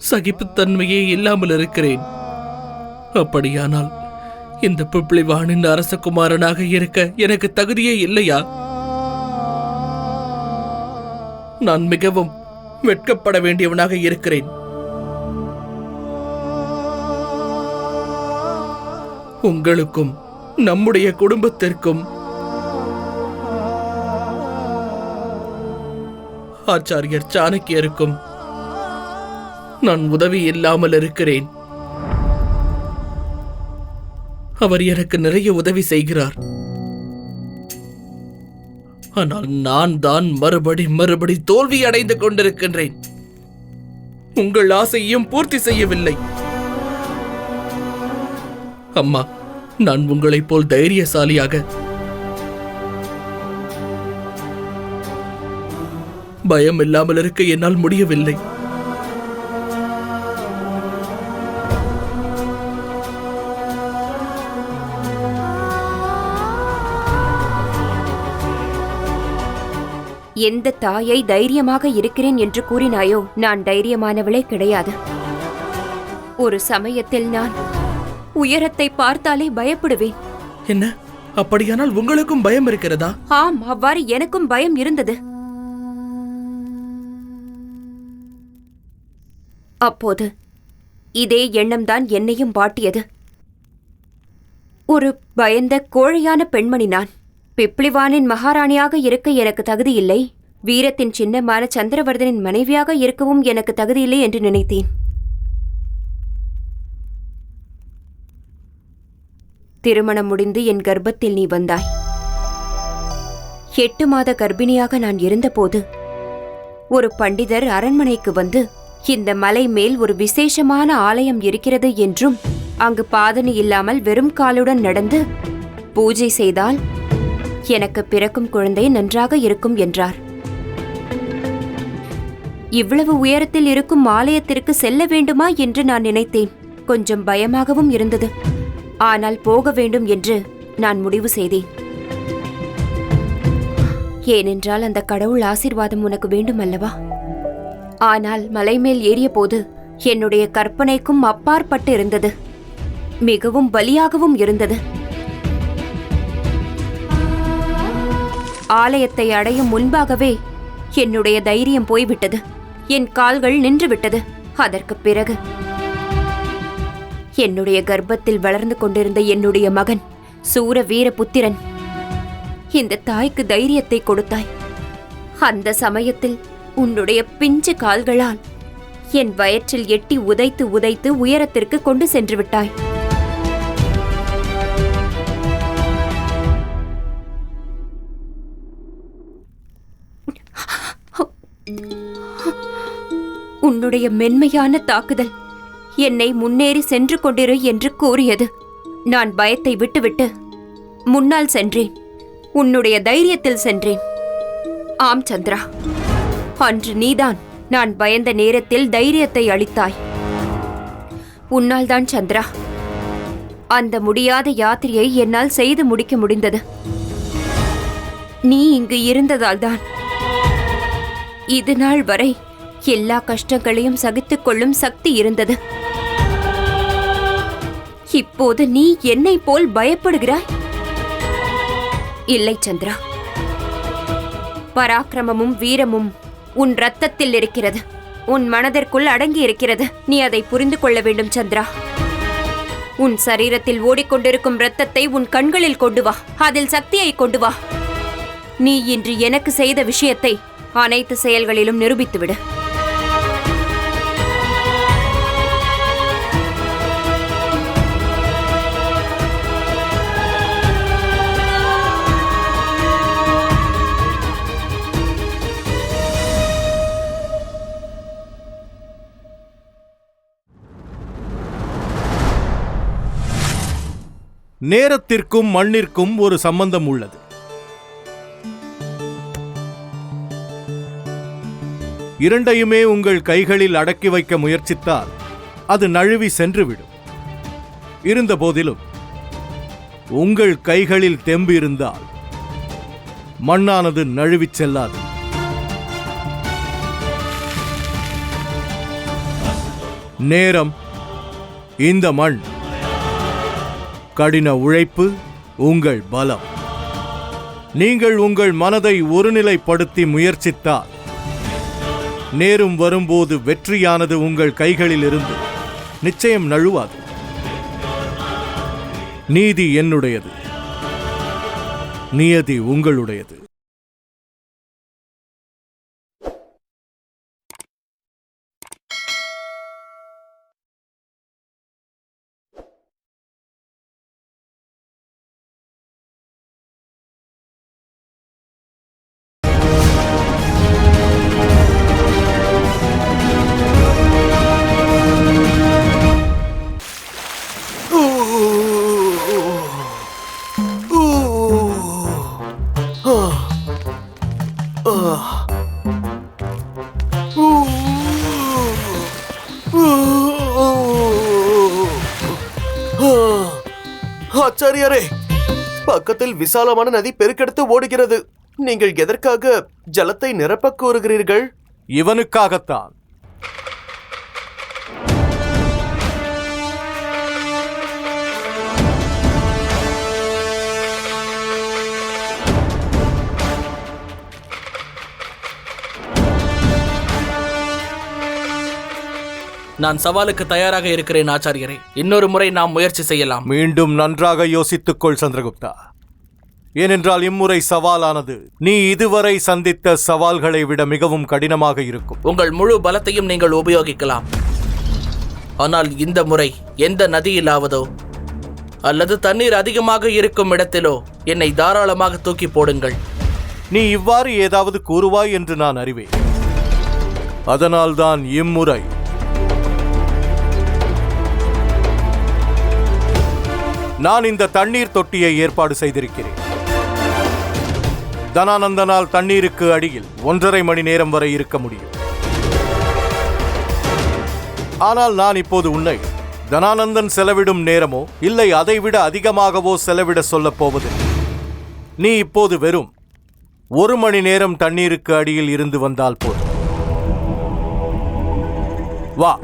சகிப்புத்தன்மையே இல்லாமல் இருக்கிறேன். அப்படியானால் இந்த பிப்ளிவானின் அரசகுமாரனாக இருக்க எனக்கு தகுதியே இல்லையா? நான் மிகவும் வெட்கப்பட வேண்டியவனாக இருக்கிறேன். உங்களுக்கும் நம்முடைய குடும்பத்திற்கும் ஆச்சாரியர் சாணக்கியருக்கும் நான் உதவி இல்லாமல் இருக்கிறேன். அவர் எனக்கு நிறைய உதவி செய்கிறார். ஆனால் நான் தான் மறுபடி தோல்வி அடைந்து கொண்டிருக்கின்றேன். உங்கள் ஆசையையும் பூர்த்தி செய்யவில்லை. அம்மா, நான் உங்களைப் போல் தைரியசாலியாக, பயம் இல்லாமல் இருக்க என்னால் முடியவில்லை. எந்த தாயை தைரியமாக இருக்கிறேன் என்று கூறினாயோ, நான் தைரியமானவளே கிடையாது. ஒரு சமயத்தில் நான் உயரத்தை பார்த்தாலே பயப்படுவேன். என்ன, அப்படியானால் உங்களுக்கும் பயம் இருக்கிறதா? ஆம், அவ்வாறு எனக்கும் பயம் இருந்தது. அப்போது இதே எண்ணம்தான் என்னையும் வாட்டியது. ஒரு பயந்த கோழையான பெண்மணி நான். பிப்ளிவானின் மகாராணியாக இருக்க எனக்கு தகுதி இல்லை, வீரத்தின் சின்னமான சந்திரவர்தனின் மனைவியாக இருக்கவும் எனக்கு தகுதியில்லை என்று நினைத்தேன். திருமணம் முடிந்து என் கர்ப்பத்தில் நீ வந்தாய். 8 மாத கர்ப்பிணியாக நான் இருந்தபோது ஒரு பண்டிதர் அரண்மனைக்கு வந்து, இந்த மலை மேல் ஒரு விசேஷமான ஆலயம் இருக்கிறது என்றும், அங்கு பாதணி இல்லாமல் வெறும் காலுடன் நடந்து பூஜை செய்தால் எனக்கு பிறக்கும் குழந்தை நன்றாக இருக்கும் என்றார். இவ்வளவு உயரத்தில் இருக்கும் ஆலயத்திற்கு செல்ல வேண்டுமா என்று நான் நினைத்தேன். கொஞ்சம் பயமாகவும் இருந்தது. ஆனால் போக வேண்டும் என்று நான் முடிவு செய்தேன். ஏனென்றால் அந்த கடவுள் ஆசீர்வாதம் உனக்கு வேண்டும் அல்லவா? ஆனால் மலை மேல் ஏறிய போது என்னுடைய கற்பனைக்கும் அப்பாற்பட்டு இருந்தது. மிகவும் பலியாகவும் இருந்தது. ஆலயத்தை அடையும் முன்பாகவே என்னுடைய தைரியம் போய்விட்டது. என் கால்கள் நின்றுவிட்டது. அதற்கு பிறகு என்னுடைய கர்ப்பத்தில் வளர்ந்து கொண்டிருந்த என்னுடைய மகன் சூர வீரபுத்திரன், இந்த தாய்க்கு தைரியத்தை கொடுத்தாய். அந்த சமயத்தில் உன்னுடைய பிஞ்சு கால்களால் என் வயிற்றில் எட்டி உதைத்து உதைத்து உயரத்திற்கு கொண்டு சென்று விட்டாய். உன்னுடைய மென்மையான தாக்குதல் என்னை முன்னேறி சென்று கொண்டிரு என்று கூறியது. நான் பயத்தை விட்டுவிட்டு முன்னால் சென்றேன். உன்னுடைய தைரியத்தில் சென்றேன். ஆம் சந்திரா, அன்று நீதான் நான் பயந்த நேரத்தில் தைரியத்தை அளித்தாய். உன்னால்தான் சந்திரா அந்த முடியாத யாத்திரையை என்னால் செய்து முடிக்க முடிந்தது. நீ இங்கு இருந்ததால்தான் இது நாள் வரை எல்லா கஷ்டங்களையும் சகித்துக் கொள்ளும் சக்தி இருந்தது. இப்போது நீ என்னை போல் பயப்படுகிறாய்? இல்லை சந்திரா, பராக்கிரமமும் வீரமும் உன் ரத்தத்தில் இருக்கிறது, உன் மனதிற்குள் அடங்கி இருக்கிறது. நீ அதை புரிந்து கொள்ள வேண்டும் சந்திரா. உன் சரீரத்தில் ஓடிக்கொண்டிருக்கும் இரத்தத்தை உன் கண்களில் கொண்டு வா, அதில் சக்தியை கொண்டு வா. நீ இன்று எனக்கு செய்த விஷயத்தை அனைத்து செயல்களிலும் நிரூபித்துவிடு. நேரத்திற்கும் மண்ணிற்கும் ஒரு சம்பந்தம் உள்ளது. இரண்டையுமே உங்கள் கைகளில் அடக்கி வைக்க முயற்சித்தால் அது நழுவி சென்றுவிடும். இருந்தபோதிலும் உங்கள் கைகளில் தெம்பு இருந்தால் மண்ணானது நழுவிச் செல்லாது. நேரம், இந்த மண், கடின உழைப்பு, உங்கள் பலம். நீங்கள் உங்கள் மனதை ஒருநிலைப்படுத்தி முயற்சித்தால் நேரும் வரும்போது வெற்றியானது உங்கள் கைகளில் இருந்து நிச்சயம் நழுவாது. நீதி என்னுடையது, நியதி உங்களுடையது. ஆச்சாரியரே, பக்கத்தில் விசாலமான நதி பெருக்கெடுத்து ஓடுகிறது. நீங்கள் எதற்காக ஜலத்தை நிரப்ப கோருகிறீர்கள்? இவனுக்காகத்தான். நான் சவாலுக்கு தயாராக இருக்கிறேன் ஆச்சாரியரே. இன்னொரு முறை நாம் முயற்சி செய்யலாம். மீண்டும் நன்றாக யோசித்துக்கொள் சந்திரகுப்தா. ஏனென்றால் இம்முறை சவாலானது நீ இதுவரை சந்தித்த சவால்களை விட மிகவும் கடினமாக இருக்கும். உங்கள் முழு பலத்தையும் நீங்கள் உபயோகிக்கலாம். ஆனால் இந்த முறை எந்த நதியிலாவதோ அல்லது தண்ணீர் அதிகமாக இருக்கும் இடத்திலோ என்னை தாராளமாக தூக்கி போடுங்கள். நீ இவ்வாறு ஏதாவது கூறுவாய் என்று நான் அறிவேன். அதனால்தான் இம்முறை நான் இந்த தண்ணீர் தொட்டியை ஏற்பாடு செய்திருக்கிறேன். தனானந்தனால் தண்ணீருக்கு அடியில் 1.5 மணி நேரம் வரை இருக்க முடியும். ஆனால் நான் இப்போது உன்னை தனானந்தன் செலவிடும் நேரமோ இல்லை அதைவிட அதிகமாகவோ செலவிட சொல்லப் போவதில்லை. நீ இப்போது வெறும் 1 மணி நேரம் தண்ணீருக்கு அடியில் இருந்து வந்தால் போதும். வா.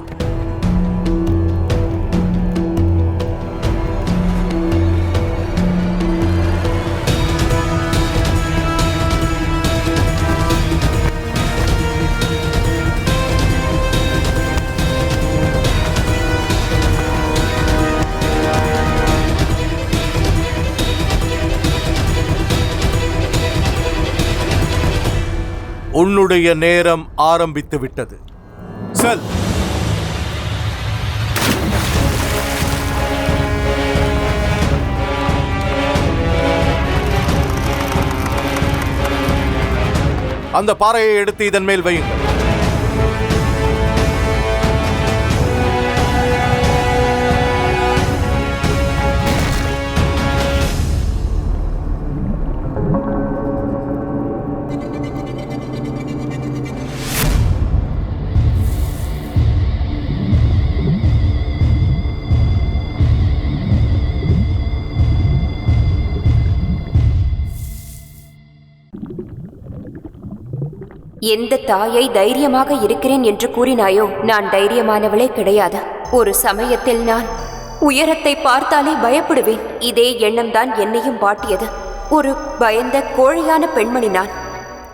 உன்னுடைய நேரம் ஆரம்பித்து விட்டது. செல். அந்த பாறையை எடுத்து இதன் மேல் வையுங்கள். எந்த தாயை தைரியமாக இருக்கிறேன் என்று கூறினாயோ, நான் தைரியமானவளே கிடையாது. ஒரு சமயத்தில் நான் உயரத்தை பார்த்தாலே பயப்படுவேன். இதே எண்ணம்தான் என்னையும் வாட்டியது. ஒரு பயந்த கோழையான பெண்மணி நான்.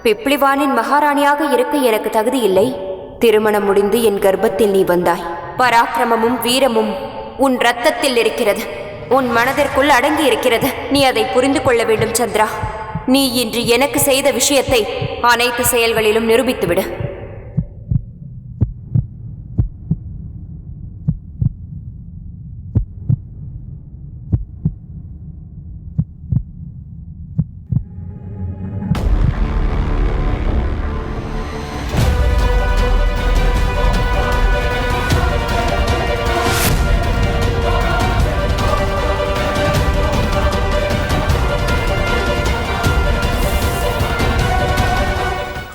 பிப்ளிவானின் மகாராணியாக இருக்க எனக்கு தகுதி இல்லை. திருமணம் முடிந்து என் கர்ப்பத்தில் நீ வந்தாய். பராக்கிரமமும் வீரமும் உன் ரத்தத்தில் இருக்கிறது, உன் மனதிற்குள் அடங்கி இருக்கிறது. நீ அதை புரிந்து கொள்ள வேண்டும் சந்திரா. நீ இன்று எனக்கு செய்த விஷயத்தை அனைத்து செயல்களிலும் நிரூபித்துவிடு.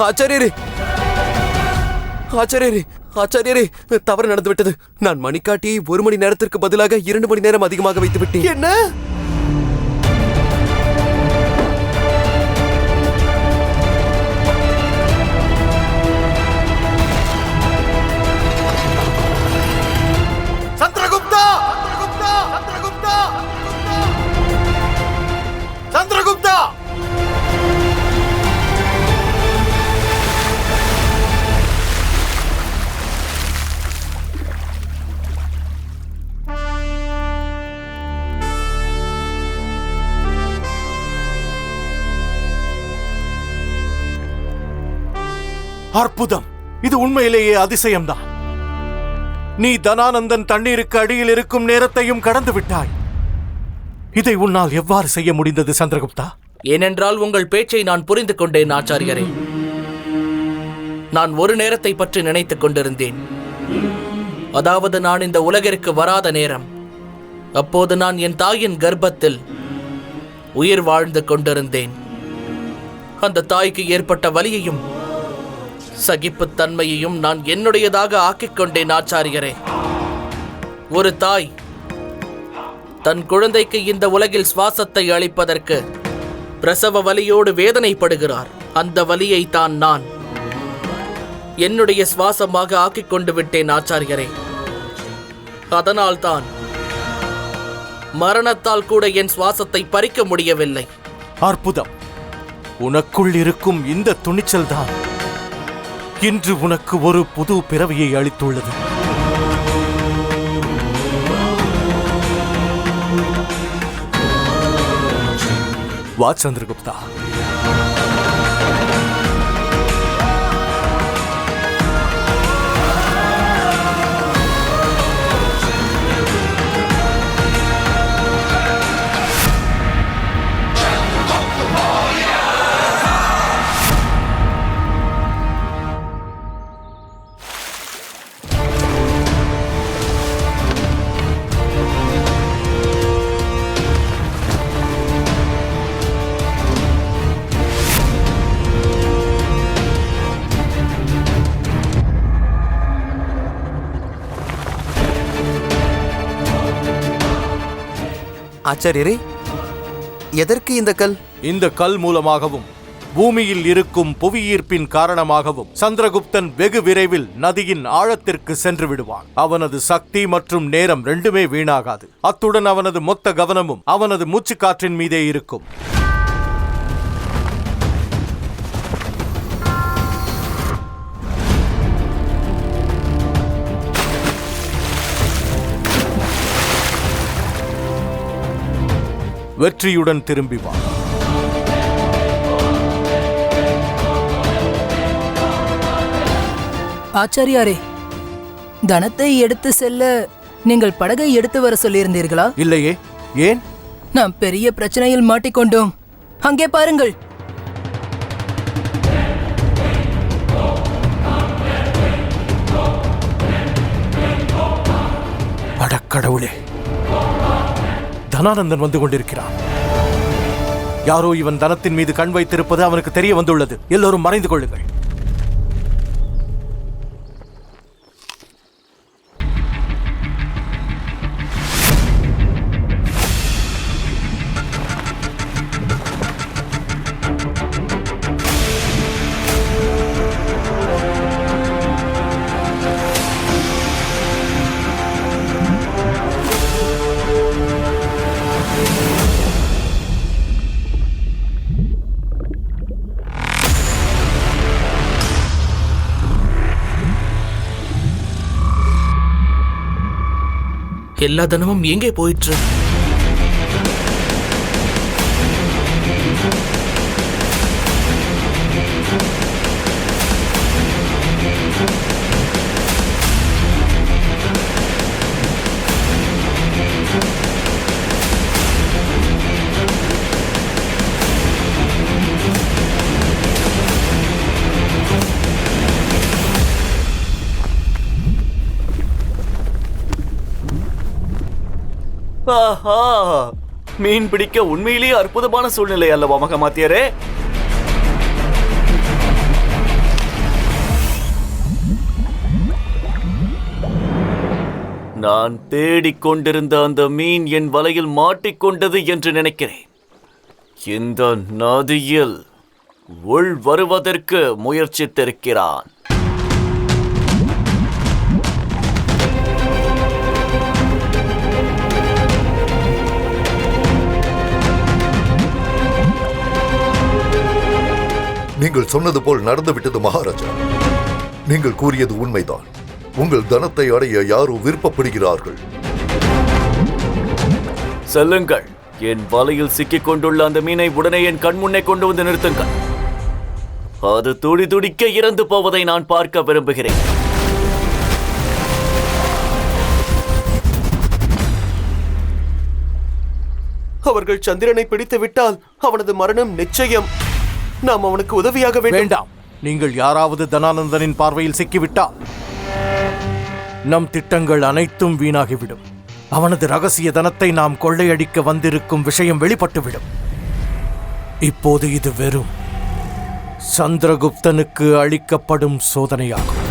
ஆச்சாரியரே, ஆச்சாரியரே, ஆச்சாரியரே, தவறு நடந்து விட்டது. நான் மணிக்காட்டியை 1 மணி நேரத்திற்கு பதிலாக 2 மணி நேரம் அதிகமாக வைத்து விட்டேன். என்ன? சந்திரகுப்தா! சந்திரகுப்தா! சந்திரகுப்தா! அற்புதம்! இது உண்மையிலேயே அதிசயம்தான். நீ தனானந்தன் தண்ணீருக்கு அடியில் இருக்கும் நேரத்தையும் கடந்து விட்டாய். இதை உன்னால் எவ்வாறு செய்ய முடிந்தது சந்திரகுப்தா? ஏனென்றால் உங்கள் பேச்சை நான் புரிந்து கொண்டேன் ஆச்சாரியரே. நான் ஒரு நேரத்தை பற்றி நினைத்துக் கொண்டிருந்தேன். அதாவது நான் இந்த உலகிற்கு வராத நேரம். அப்போது நான் என் தாயின் கர்ப்பத்தில் உயிர் வாழ்ந்து கொண்டிருந்தேன். அந்த தாய்க்கு ஏற்பட்ட வலியையும் சகிப்புத்தன்மையையும் நான் என்னுடையதாக ஆக்கிக் கொண்டேன் ஆச்சாரியரே. ஒரு தாய் தன் குழந்தைக்கு இந்த உலகில் சுவாசத்தை அளிப்பதற்கு பிரசவ வலியோடு வேதனைப்படுகிறார். அந்த வலியை தான் நான் என்னுடைய சுவாசமாக ஆக்கிக் கொண்டு விட்டேன் ஆச்சாரியரே. அதனால்தான் மரணத்தால் கூட என் சுவாசத்தை பறிக்க முடியவில்லை. அற்புதம்! உனக்குள் இருக்கும் இந்த துணிச்சல் தான் இன்று உனக்கு ஒரு புது பிறவியை அளித்துள்ளது. வா சந்திரகுப்தா. ஆச்சாரியரே, எதற்கு இந்த கல்? இந்த கல் மூலமாகவும் பூமியில் இருக்கும் புவியீர்ப்பின் காரணமாகவும் சந்திரகுப்தன் வெகு விரைவில் நதியின் ஆழத்திற்கு சென்று விடுவான். அவனது சக்தி மற்றும் நேரம் ரெண்டுமே வீணாகாது. அத்துடன் அவனது மொத்த கவனமும் அவனது மூச்சுக்காற்றின் மீதே இருக்கும். வெற்றியுடன் திரும்பி வா. ஆச்சாரியாரே, தனத்தை எடுத்து செல்ல நீங்கள் படகை எடுத்து வர சொல்லியிருந்தீர்களா? இல்லையே. ஏன்? நாம் பெரிய பிரச்சனையில் மாட்டிக்கொண்டோம். அங்கே பாருங்கள். அடக்கடவுளே, தனானந்தன் வந்து கொண்டிருக்கிறான். யாரோ இவன் தனத்தின் மீது கண் வைத்திருப்பது அவனுக்கு தெரிய வந்துள்ளது. எல்லோரும் மறைந்து கொள்ளுங்கள். எல்லா தனமும் எங்கே போயிற்று? ஆஹா, மீன் பிடிக்க உண்மையிலேயே அற்புதமான சூழ்நிலை அல்லவா மகாமாத்தியரே? நான் தேடிக்கொண்டிருந்த அந்த மீன் என் வலையில் மாட்டிக்கொண்டது என்று நினைக்கிறேன். இந்த நதியில் உள் வருவதற்கு முயற்சித்திருக்கிறான். நீங்கள் சொன்னது போல் நடந்துவிட்டது மகாராஜா. நீங்கள் கூறியது உண்மைதான். உங்கள் தனத்தை அடைய யாரோ விருப்பப்படுகிறார்கள். செல்லுங்கள், என் வலையில் சிக்கிக் கொண்டுள்ள அந்த மீனை உடனே என் கண் முன்னே கொண்டு வந்து நிறுத்துங்கள். அது துடி துடிக்க இறந்து போவதை நான் பார்க்க விரும்புகிறேன். அவர்கள் சந்திரனை பிடித்து விட்டால் அவனது மரணம் நிச்சயம். நாம் அவனுக்கு உதவியாக வேண்டாம். நீங்கள் யாராவது தனானந்தனின் பார்வையில் சிக்கிவிட்டால் நம் திட்டங்கள் அனைத்தும் வீணாகிவிடும். அவனது ரகசிய தனத்தை நாம் கொள்ளையடிக்க வந்திருக்கும் விஷயம் வெளிப்பட்டுவிடும். இப்போது இது வெறும் சந்திரகுப்தனுக்கு அளிக்கப்படும் சோதனையாகும்.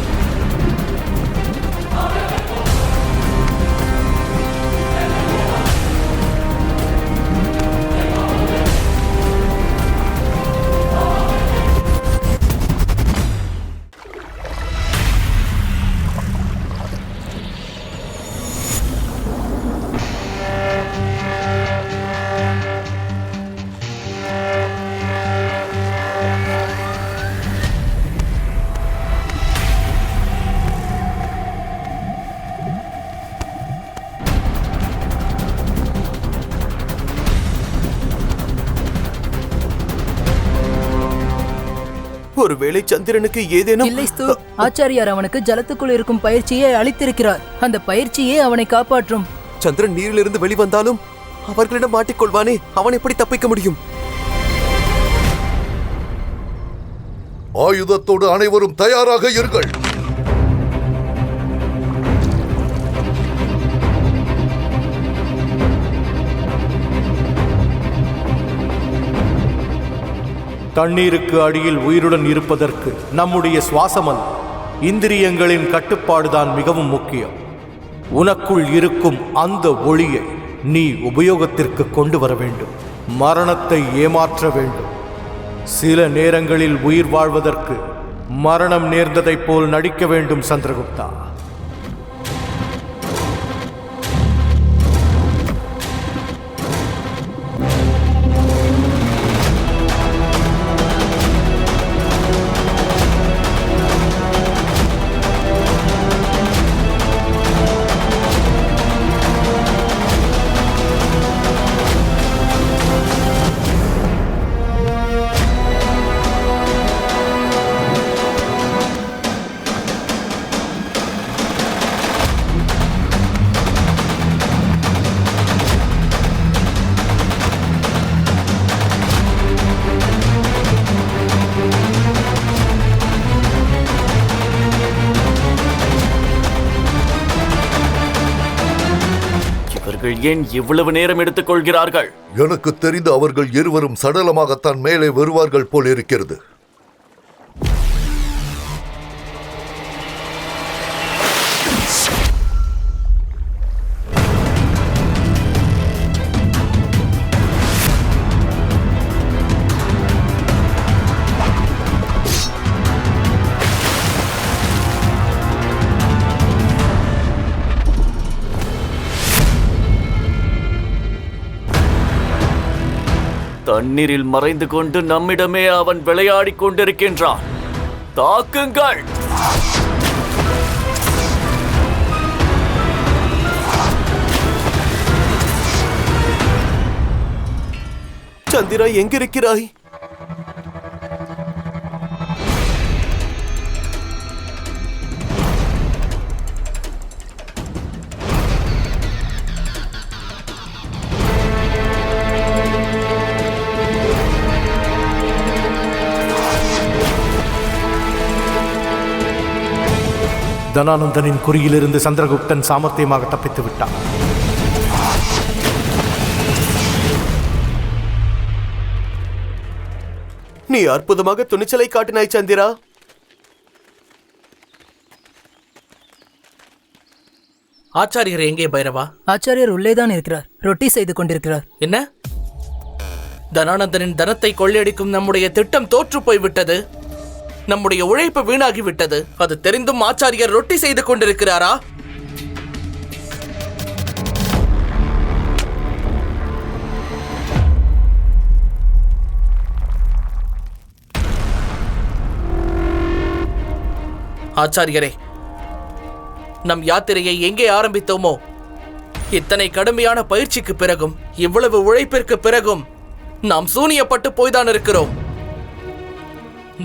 ஒருவேளை சந்திரனுக்கு ஏதேனும் இல்லை ஸ்து, ஆச்சாரியார் அவனுக்கு ஜலத்துக்குள் இருக்கும் பயிற்சியை அளித்திருக்கிறார். அந்த பயிற்சியே அவனை காப்பாற்றும். சந்திரன் நீரிலிருந்து வெளிவந்தாலும் அவர்களிடம் மாட்டிக்கொள்வானே, அவன் எப்படி தப்பிக்க முடியும்? ஆயுதத்தோடு அனைவரும் தயாராக இருங்கள். தண்ணீருக்கு அடியில் உயிருடன் இருப்பதற்கு நம்முடைய சுவாசமல்ல, இந்திரியங்களின் கட்டுப்பாடுதான் மிகவும் முக்கியம். உனக்குள் இருக்கும் அந்த ஒளியை நீ உபயோகத்திற்கு கொண்டு வர வேண்டும். மரணத்தை ஏமாற்ற வேண்டும். சில நேரங்களில் உயிர் வாழ்வதற்கு மரணம் நேர்ந்ததைப் போல் நடிக்க வேண்டும் சந்திரகுப்தா. ஏன் இவ்வளவு நேரம் எடுத்துக் கொள்கிறார்கள்? எனக்கு தெரிந்து அவர்கள் இருவரும் சடலமாகத்தான் மேலே வருவார்கள் போல் இருக்கிறது. தண்ணீரில் மறைந்து கொண்டு நம்மிடமே அவன் விளையாடிக் கொண்டிருக்கின்றான். தாக்குங்கள்! சந்திரா எங்கிருக்கிறாய்? தனானந்தனின் குறியிலிருந்து சந்திரகுப்தன் சாமர்த்தியமாக தப்பித்து விட்டான். நீ அற்புதமாக துணிச்சலை காட்டினாய் சந்திரா. ஆச்சாரியர் எங்கே பைரவா? ஆச்சாரியர் உள்ளேதான் இருக்கிறார். ரொட்டி செய்து கொண்டிருக்கிறார். என்ன? தனானந்தனின் தனத்தை கொள்ளையடிக்கும் நம்முடைய திட்டம் தோற்று போய்விட்டது. நம்முடைய உழைப்பு வீணாகிவிட்டது. அது தெரிந்தும் ஆச்சாரியர் ரொட்டி செய்து கொண்டிருக்கிறாரா? ஆச்சாரியரே, நம் யாத்திரையை எங்கே ஆரம்பித்தோமோ, இத்தனை கடுமையான பயிற்சிக்கு பிறகும், இவ்வளவு உழைப்பிற்கு பிறகும் நாம் சூனியப்பட்டு போய்தான் இருக்கிறோம்.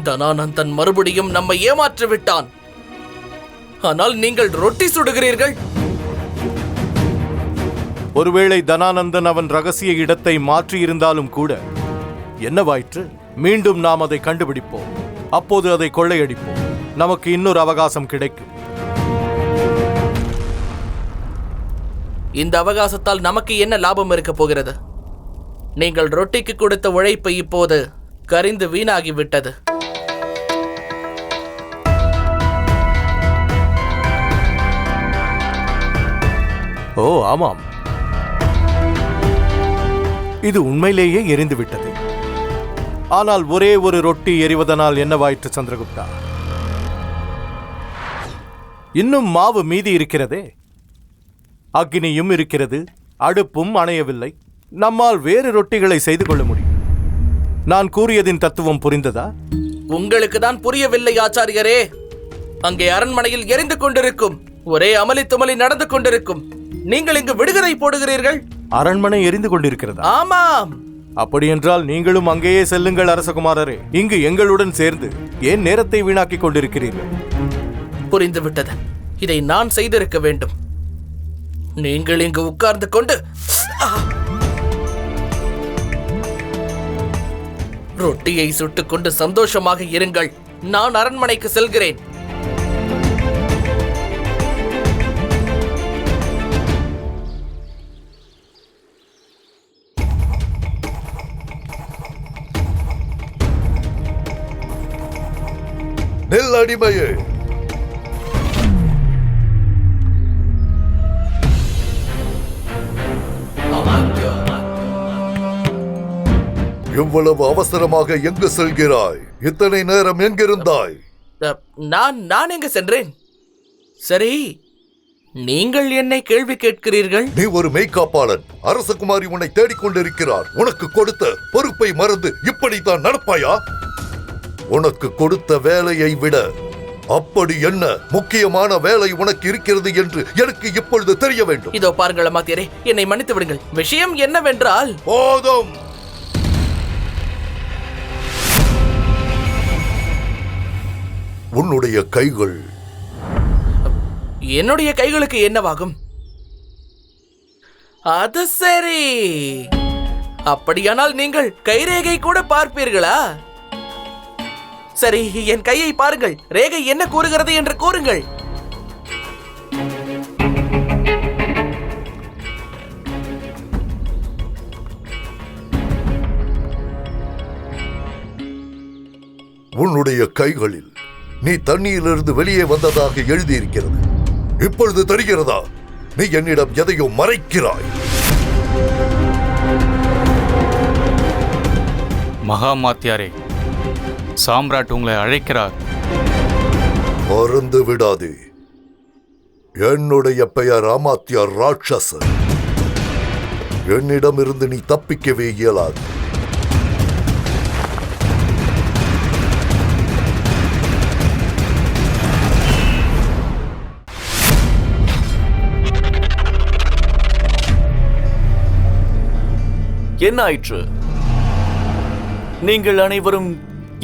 தனானந்தன் மறுபடியும் நம்மை ஏமாற்றி விட்டான். ஆனால் நீங்கள் ரொட்டி சுடுகிறீர்கள். ஒருவேளை தனானந்தன் அவன் ரகசிய இடத்தை மாற்றியிருந்தாலும் கூட என்னவாயிற்று? மீண்டும் நாம் அதை கண்டுபிடிப்போம். அப்போது அதை கொள்ளையடிப்போம். நமக்கு இன்னொரு அவகாசம் கிடைக்கும். இந்த அவகாசத்தால் நமக்கு என்ன லாபம் இருக்க போகிறது? நீங்கள் ரொட்டிக்கு கொடுத்த உழைப்பு இப்போது கரிந்து வீணாகிவிட்டது. ஓ ஆமாம், இது உண்மையிலேயே எரிந்துவிட்டது. ஆனால் ஒரே ஒரு ரொட்டி எரிவதனால் என்னவாயிற்று சந்திரகுப்தா? இன்னும் மாவு மீதி இருக்கிறதே. அக்னியும் இருக்கிறது, அடுப்பும் அணையவில்லை. நம்மால் வேறு ரொட்டிகளை செய்து கொள்ள முடியும். நான் கூறியதின் தத்துவம் புரிந்ததா? உங்களுக்கு தான் புரியவில்லை ஆச்சாரியரே. அங்கே அரண்மனையில் எரிந்து கொண்டிருக்கும் ஒரே அமளி துமளி நடந்து கொண்டிருக்கும். நீங்கள் இங்கு விடுகதை போடுகிறீர்கள். அரண்மனை எரிந்து கொண்டிருக்கிறதா? ஆமாம். அப்படியென்றால் நீங்களும் அங்கேயே செல்லுங்கள் அரசகுமாரரே. இங்கு எங்களுடன் சேர்ந்து ஏன் நேரத்தை வீணாக்கிக் கொண்டிருக்கிறீர்கள்? புரிந்துவிட்டது. இதை நான் செய்திருக்க வேண்டும். நீங்கள் இங்கு உட்கார்ந்து கொண்டு ரொட்டியை சுட்டுக் கொண்டு சந்தோஷமாக இருங்கள். நான் அரண்மனைக்கு செல்கிறேன். நெல் அடிமையே, இவ்வளவு அவசரமாக எங்கு செல்கிறாய்? இத்தனை நேரம் எங்கிருந்தாய்? நான் எங்க சென்றேன்? சரி, நீங்கள் என்னை கேள்வி கேட்கிறீர்கள். நீ ஒரு மெய்காப்பாளன். அரசகுமாரி உன்னை தேடிக்கொண்டிருக்கிறார். உனக்கு கொடுத்த பொறுப்பை மறந்து இப்படித்தான் நடப்பாயா? உனக்கு கொடுத்த வேலையை விட அப்படி என்ன முக்கியமான வேலை உனக்கு இருக்கிறது என்று எனக்கு இப்பொழுது தெரிய வேண்டும். இதோ பாருங்கள் அமாத்தியரே, என்னை மன்னித்து விடுங்கள். விஷயம் என்னவென்றால்... போதும். உன்னுடைய கைகள்... என்னுடைய கைகளுக்கு என்னவாகும்? அது சரி. அப்படியானால் நீங்கள் கைரேகை கூட பார்ப்பீர்களா? சரி, என் கையை பாருங்கள். ரேகை என்ன கூறுகிறது என்று கூறுங்கள். உன்னுடைய கைகளில் நீ தண்ணீரிலிருந்து வெளியே வந்ததாக எழுதியிருக்கிறது. இப்பொழுது தெரிகிறதா? நீ என்னிடம் எதையோ மறைக்கிறாய். மகாமாத்தியாரே, சாம்ராட் உங்களை அழைக்கிறார். மறந்து விடாதே, என்னுடைய பெயர் அமாத்தியார் ராட்சசன். என்னிடமிருந்து நீ தப்பிக்கவே இயலாது. என்ன ஆயிற்று? நீங்கள் அனைவரும்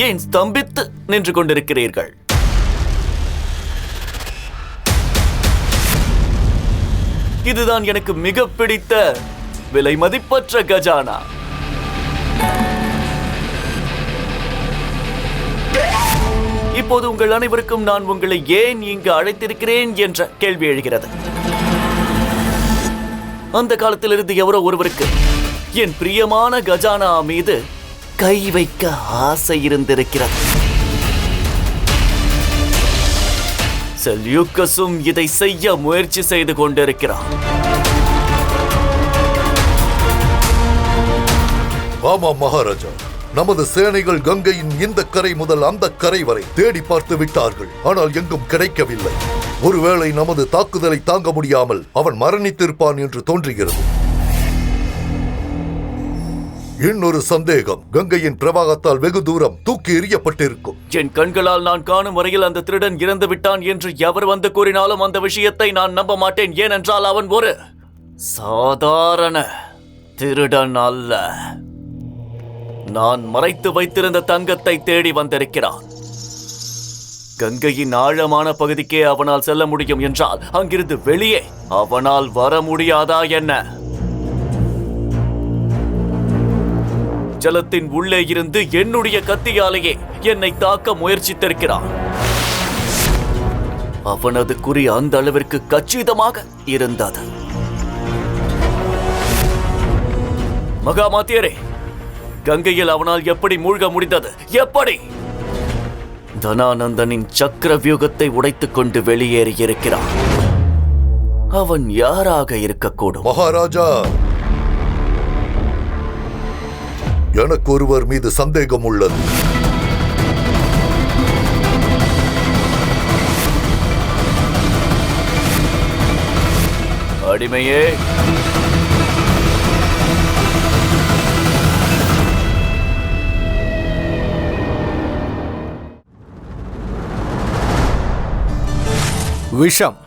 ஏன் ஸ்தம்பித்து நின்று கொண்டிருக்கிறீர்கள்? இதுதான் எனக்கு மிக பிடித்த விலை மதிப்பற்ற கஜானா. இப்போது உங்கள் அனைவருக்கும் நான் உங்களை ஏன் இங்கு அழைத்திருக்கிறேன் என்ற கேள்வி எழுகிறது. அந்த காலத்திலிருந்து எவரோ ஒருவருக்கு என் பிரியமான கஜானா மீது கை வைக்க ஆசை இருந்திருக்கிறது. செல்யூக்கஸும் இதை செய்ய முயற்சி செய்து கொண்டிருக்கிறார். ஆமாம் மகாராஜா, நமது சேனைகள் கங்கையின் இந்த கரை முதல் அந்த கரை வரை தேடி பார்த்து விட்டார்கள். ஆனால் எங்கும் கிடைக்கவில்லை. ஒருவேளை நமது தாக்குதலை தாங்க முடியாமல் அவன் மரணித்திருப்பான் என்று தோன்றுகிறது. இன்னொரு சந்தேகம், கங்கையின் பிரவாகத்தால் வெகு தூரம் தூக்கி எறியப்பட்டிருக்கும். என் கண்களால் நான் காணும் வரையில் அந்த திருடன் இறந்து விட்டான் என்று எவர் வந்து கூறினாலும் அந்த விஷயத்தை நான் நம்ப மாட்டேன். ஏனென்றால் அவன் ஒரு சாதாரண திருடன் அல்ல. நான் மறைத்து வைத்திருந்த தங்கத்தை தேடி வந்திருக்கிறான். கங்கையின் ஆழமான பகுதிக்கே அவனால் செல்ல முடியும் என்றால் அங்கிருந்து வெளியே அவனால் வர முடியாதா என்ன? ஜலத்தின் உள்ளே இருந்து என்னுடைய கத்தியாலேயே என்னை தாக்க முயற்சித்திருக்கிறான். அவனது குறி அந்த அளவிற்கு கச்சிதமாக இருந்தது. மகாமாத்தியரே, கங்கையில் அவனால் எப்படி மூழ்க முடிந்தது? எப்படி? தனானந்தனின் சக்கர வியூகத்தை உடைத்துக் கொண்டு வெளியேறி இருக்கிறான். அவன் யாராக இருக்கக்கூடும்? மகாராஜா, எனக்கு ஒருவர் மீது சந்தேகம் உள்ளது. அடிமையே, விஷம்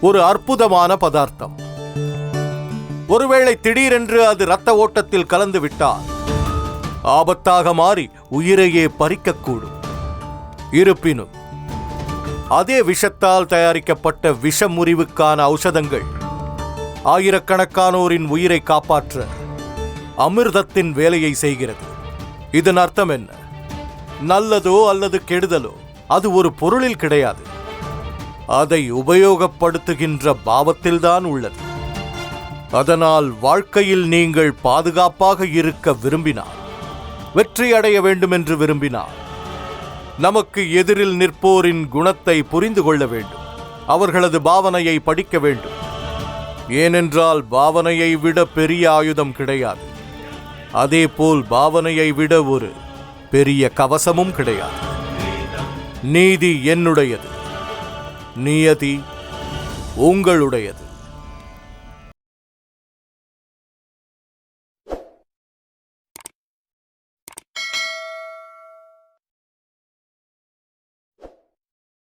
ஒரு அற்புதமான பதார்த்தம். ஒருவேளை திடீரென்று அது இரத்த ஓட்டத்தில் கலந்து விட்டால் ஆபத்தாக மாறி உயிரையே பறிக்கக்கூடும். இருப்பினும் அதே விஷத்தால் தயாரிக்கப்பட்ட விஷ முறிவுக்கான ஔஷதங்கள் ஆயிரக்கணக்கானோரின் உயிரை காப்பாற்ற அமிர்தத்தின் வேலையை செய்கிறது. இதன் அர்த்தம் என்ன? நல்லதோ அல்லது கெடுதலோ அது ஒரு பொருளில் கிடையாது, அதை உபயோகப்படுத்துகின்ற பாவத்தில்தான் உள்ளது. அதனால் வாழ்க்கையில் நீங்கள் பாதுகாப்பாக இருக்க விரும்பினால், வெற்றி அடைய வேண்டும் என்று விரும்பினால், நமக்கு எதிரில் நிற்போரின் குணத்தை புரிந்து கொள்ள வேண்டும். அவர்களது பாவனையை படிக்க வேண்டும். ஏனென்றால் பாவனையை விட பெரிய ஆயுதம் கிடையாது. அதேபோல் பாவனையை விட ஒரு பெரிய கவசமும் கிடையாது. நீதி என்னுடையது, நியதி உங்களுடையது.